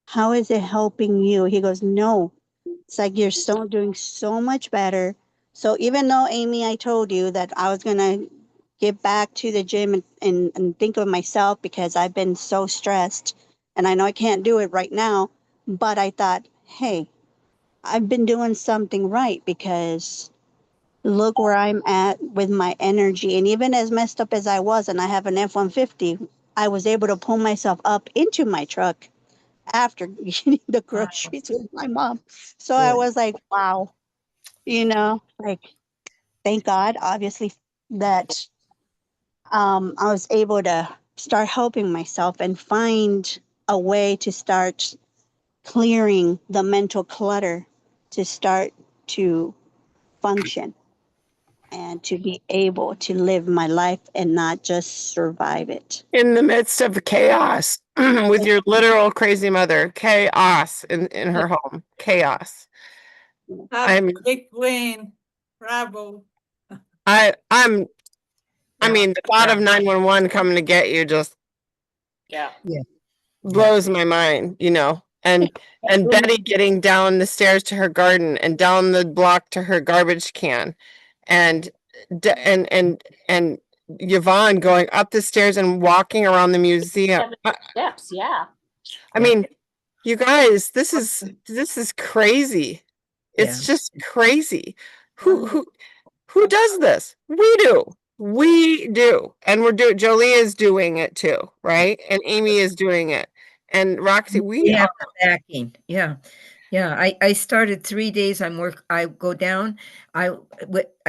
How is it helping you? He goes, no. It's like you're so doing so much better. So even though, Amy, I told you that I was gonna get back to the gym and think of myself because I've been so stressed and I know I can't do it right now, but I thought, hey, I've been doing something right because look where I'm at with my energy. And even as messed up as I was, and I have an F-150, I was able to pull myself up into my truck after getting the groceries with my mom. So I Good. was like, wow, like, thank God, obviously, that I was able to start helping myself and find a way to start clearing the mental clutter to start to function and to be able to live my life and not just survive it. In the midst of chaos with your literal crazy mother, chaos in her home, chaos. I'm Big win. Bravo. I'm I Yeah. mean, the thought of 911 coming to get you just Yeah. blows my mind, and Betty getting down the stairs to her garden and down the block to her garbage can, and and Yvonne going up the stairs and walking around the museum. 7 steps, yeah. I mean, you guys, this is crazy. It's just crazy. Who does this? We do. We do. And Jolie is doing it too, right? And Amy is doing it. And Roxy, We we are. have the backing. Yeah. Yeah. I started 3 days. I go down. I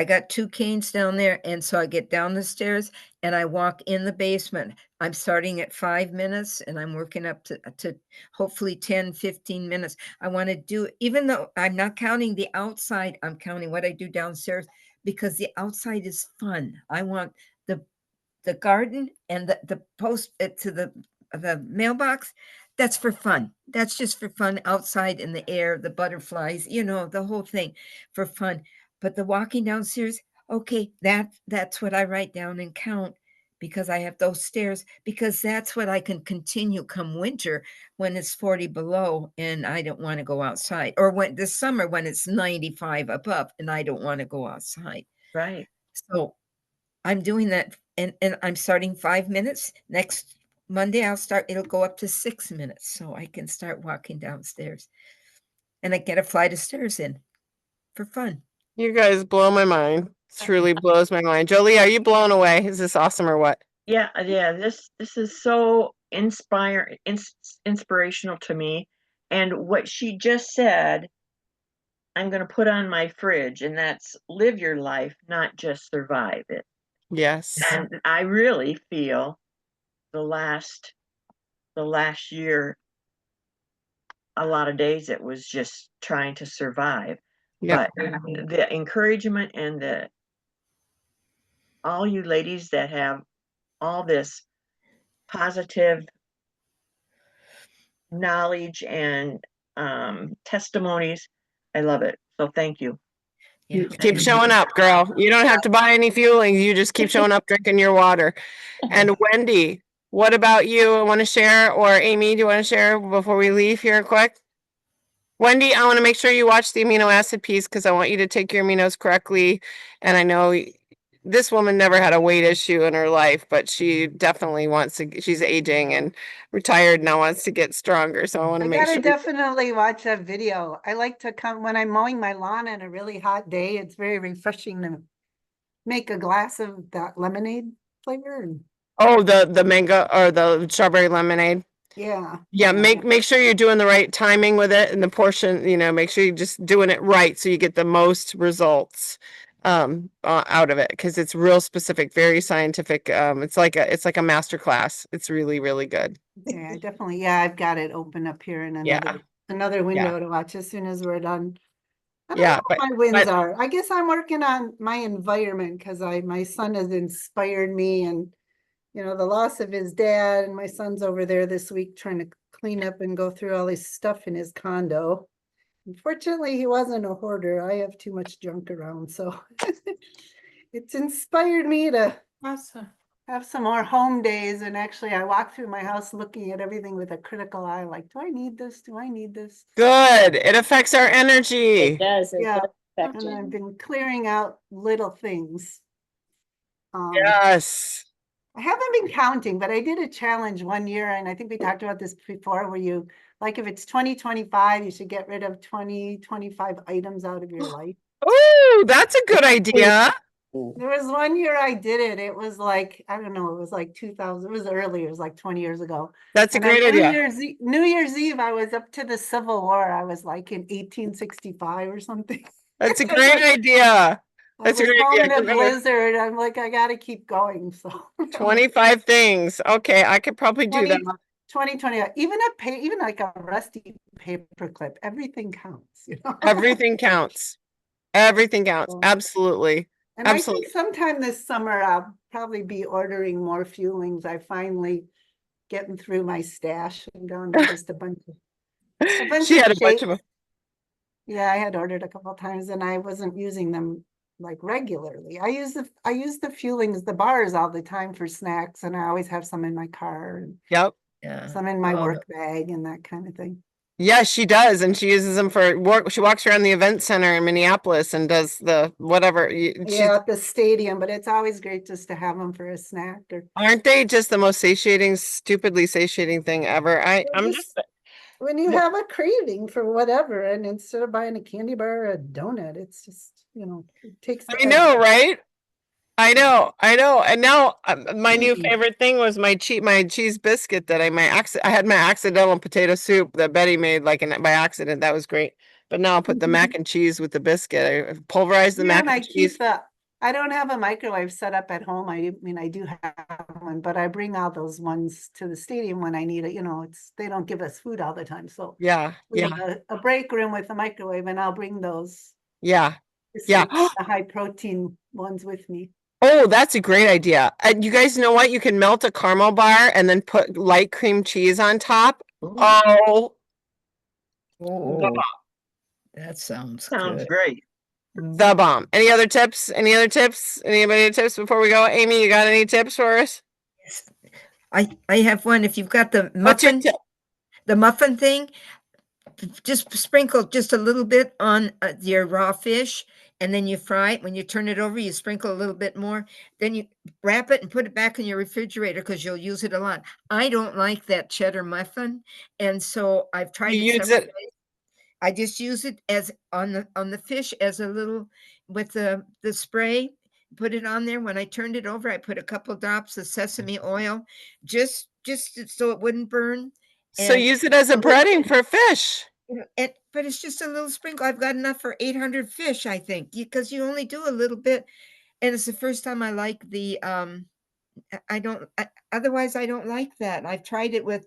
got 2 canes down there. And so I get down the stairs and I walk in the basement. I'm starting at 5 minutes and I'm working up to hopefully 10, 15 minutes. I want to do, even though I'm not counting the outside, I'm counting what I do downstairs because the outside is fun. I want the garden and the post to the mailbox. That's for fun. That's just for fun outside in the air, the butterflies, the whole thing for fun. But the walking downstairs, okay, that's what I write down and count because I have those stairs, because that's what I can continue come winter when it's 40 below and I don't want to go outside, or when this summer when it's 95 above and I don't want to go outside. Right. So I'm doing that, and I'm starting 5 minutes. Next Monday, it'll go up to 6 minutes, so I can start walking downstairs. And I get a flight of stairs in for fun. You guys blow my mind. Truly blows my mind. Jolie, are you blown away? Is this awesome or what? Yeah, this is so inspirational to me. And what she just said, I'm going to put on my fridge, and that's live your life, not just survive it. Yes. And I really feel the last year, a lot of days it was just trying to survive. Yep. But the encouragement and all you ladies that have all this positive knowledge and testimonies, I love it. So thank you. Yeah. Keep showing up, girl. You don't have to buy any fueling. You just keep showing up, drinking your water. And Wendy, what about you? Want to share? Or Amy, do you want to share before we leave here quick? Wendy, I want to make sure you watch the amino acid piece because I want you to take your aminos correctly. And I know this woman never had a weight issue in her life, but she definitely she's aging and retired now, wants to get stronger. So I want to I make gotta sure. definitely watch that video. I like to come when I'm mowing my lawn on a really hot day. It's very refreshing to make a glass of that lemonade flavor. And Oh, the mango or the strawberry lemonade. yeah. Yeah, make sure you're doing the right timing with it and the portion, make sure you're just doing it right so you get the most results out of it because it's real specific, very scientific. It's like a master class. It's really, really good. Yeah, definitely. Yeah, I've got it open up here in Yeah. another window to watch as soon as we're done. I don't Yeah, know what my wins are. I guess I'm working on my environment because my son has inspired me, and the loss of his dad, and my son's over there this week trying to clean up and go through all his stuff in his condo. Unfortunately, he wasn't a hoarder. I have too much junk around, so it's inspired me to Awesome. have some more home days, and actually I walk through my house looking at everything with a critical eye, like, do I need this? Do I need this? Good. It affects our It energy. does, it Yeah. does affect And it. I've been clearing out little things. Yes. I haven't been counting, but I did a challenge one year, and I think we talked about this before, where you, like, if it's 2025, you should get rid of 25 items out of your life. Oh, that's a good idea. There was one year I did it. It was like, I don't know, it was like 2000. It was early. It was like 20 years ago. That's a And on great idea. New Year's Eve, I was up to the Civil War. I was like in 1865 or something. That's a great idea. I That's a was great home in idea. a blizzard. I'm like, I gotta keep going. So 25 things. Okay, I could probably do that. 2020, even even like a rusty paper clip, everything counts, you know? Everything counts. Everything counts. So- Absolutely. And I Absolutely. think sometime this summer, I'll probably be ordering more fuelings. I finally getting through my stash and down to just a bunch She of had a bunch of shapes. them. Yeah, I had ordered a couple of times and I wasn't using them like regularly. I use the fuelings, the bars all the time for snacks, and I always have some in my car and Yep. Yeah. some in my Oh, work bag and that kind of thing. Yes, she does. And she uses them for work. She walks around the event center in Minneapolis and does the whatever. Yeah, at the stadium, but it's always great just to have them for a snack or Aren't they just the most satiating, stupidly satiating thing ever? I'm just just when you Well- have a craving for whatever, and instead of buying a candy bar or a donut, it's just, you know, it takes the I edge. know, right? I know. And now my new Mhm. favorite thing was my cheese biscuit that I had my accidental potato soup that Betty made by accident. That was great. But now I'll put the mac and cheese with the biscuit. I pulverize the Yeah, mac and I and cheese. I don't have a microwave set up at home. I mean, I do have one, but I bring all those ones to the stadium when I need it. You know, they don't give us food all the time. So Yeah, we have yeah, a break room with a microwave, and I'll bring those yeah, yeah. biscuits, the high protein ones with me. Oh, that's a great idea. And you guys know what? You can melt a caramel bar and then put light cream cheese on top. Oh, Oh, that sounds Sounds good. great. the bomb. Any other tips? Any other tips? Anybody have tips before we go? Amy, you got any tips for us? I have one. If you've got the What's your muffin, tip? the muffin thing, just sprinkle just a little bit on your raw fish, and then you fry it. When you turn it over, you sprinkle a little bit more. Then you wrap it and put it back in your refrigerator because you'll use it a lot. I don't like that cheddar muffin, and so I've tried You it use several it. ways. I just use it as on the fish as a little with the spray. Put it on there. When I turned it over, I put a couple drops of sesame oil, just so it wouldn't burn. So And use it as a breading for fish. but it's just a little sprinkle. I've got enough for 800 fish, I think, because you only do a little bit. And it's the first time I like the otherwise I don't like that. I've tried it with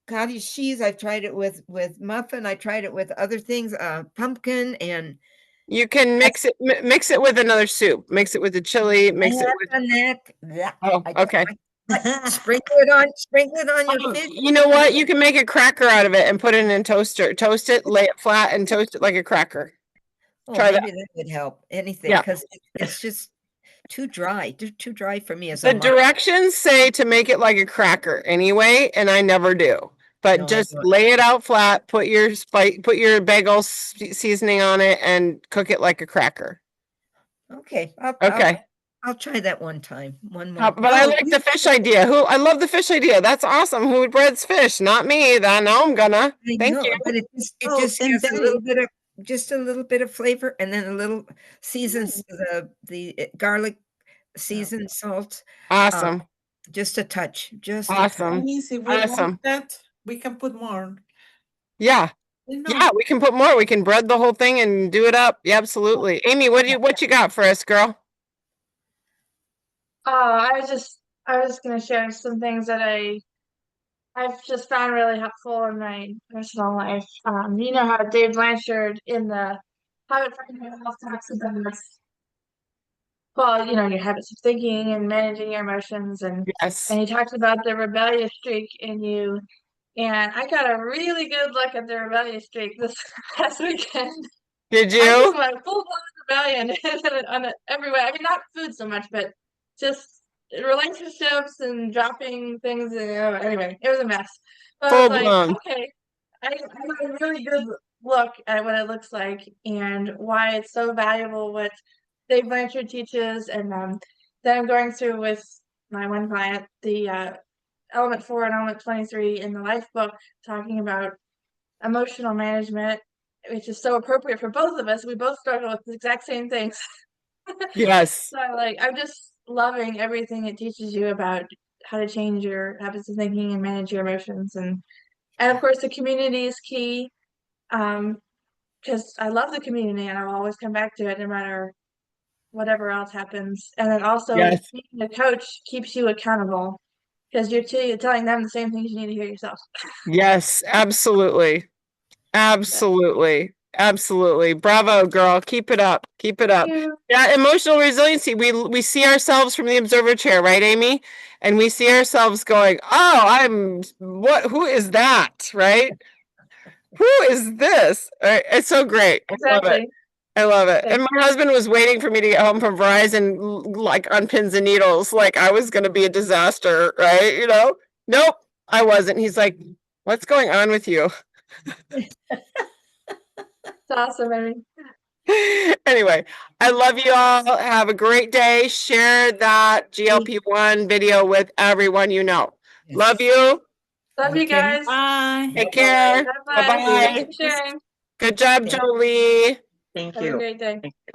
cottage cheese. I've tried it with muffin. I tried it with other things, pumpkin, and You can mix it with another soup. Mix it with the chili. I Mix it have with. done that. Yeah, Oh, I don't okay. like sprinkle it on your fish. You know what? You can make a cracker out of it and put it in a toaster. Toast it, lay it flat, and toast it like a cracker. Oh, Try that. maybe that would help. Anything, Yeah. because it's just too dry. Too dry for me as The a mom. directions say to make it like a cracker anyway, and I never do. But No, I just don't. lay it out flat, put your bagel seasoning on it, and cook it like a cracker. Okay, Okay. I'll try that one time. One more. But I like the fish idea. I love the fish idea. That's awesome. Who breads fish? Not me. Now I'm gonna. I Thank know, you. but it Oh, just and has a Betty- little bit of just a little bit of flavor, and then a little seasons the garlic, seasoned salt, Awesome. just a touch, just a touch. Awesome. Means if we Awesome. want that, we can put more. Yeah. You know, Yeah, we can put more. We can bread the whole thing and do it up. Yeah, absolutely. Amy, what you got for us, girl? I was gonna share some things that I've just found really helpful in my personal life. You know how Dave Blanchard in the Habit Forming Health talks about this. Well, you know, your habits of thinking and managing your emotions, and Yes. he talks about the rebellious streak in you. And I got a really good look at the rebellious streak this past weekend. Did I just you? went full blown rebellion on every way. I mean, not food so much, but just relationships and dropping things. And, anyway, it was a mess. But I Full was like, blown. okay, I got a really good look at what it looks like and why it's so valuable what Dave Blanchard teaches. And then I'm going through with my one client the element 4 and element 23 in the life book, talking about emotional management, which is so appropriate for both of us. We both struggle with the exact same things. Yes. So I'm just loving everything it teaches you about how to change your habits of thinking and manage your emotions. And of course the community is key, because I love the community and I'll always come back to it no matter whatever else happens. And then also Yes. being a coach keeps you accountable, because you're telling them the same things you need to hear yourself. Yes, absolutely. Absolutely. Absolutely. Bravo, girl. Keep it up. Keep it up. Yeah, emotional resiliency. We see ourselves from the observer chair, right, Amy? And we see ourselves going, "Oh, who is that?" Right? Who is this? It's so great. I love it. Exactly. I love it. Yeah. And my husband was waiting for me to get home from Verizon, like on pins and needles, like I was going to be a disaster, right? You know? Nope, I wasn't. He's like, "What's going on with you?" It's awesome, Amy. Anyway, I love you all. Have a great day. Share that GLP-1 video with everyone you know. Yes. Love you. Love you Okay. guys. Bye. Take care. Bye-bye. Bye-bye. Thanks for sharing. Good job, Jolie. Thank Have a you. great day. Thank you.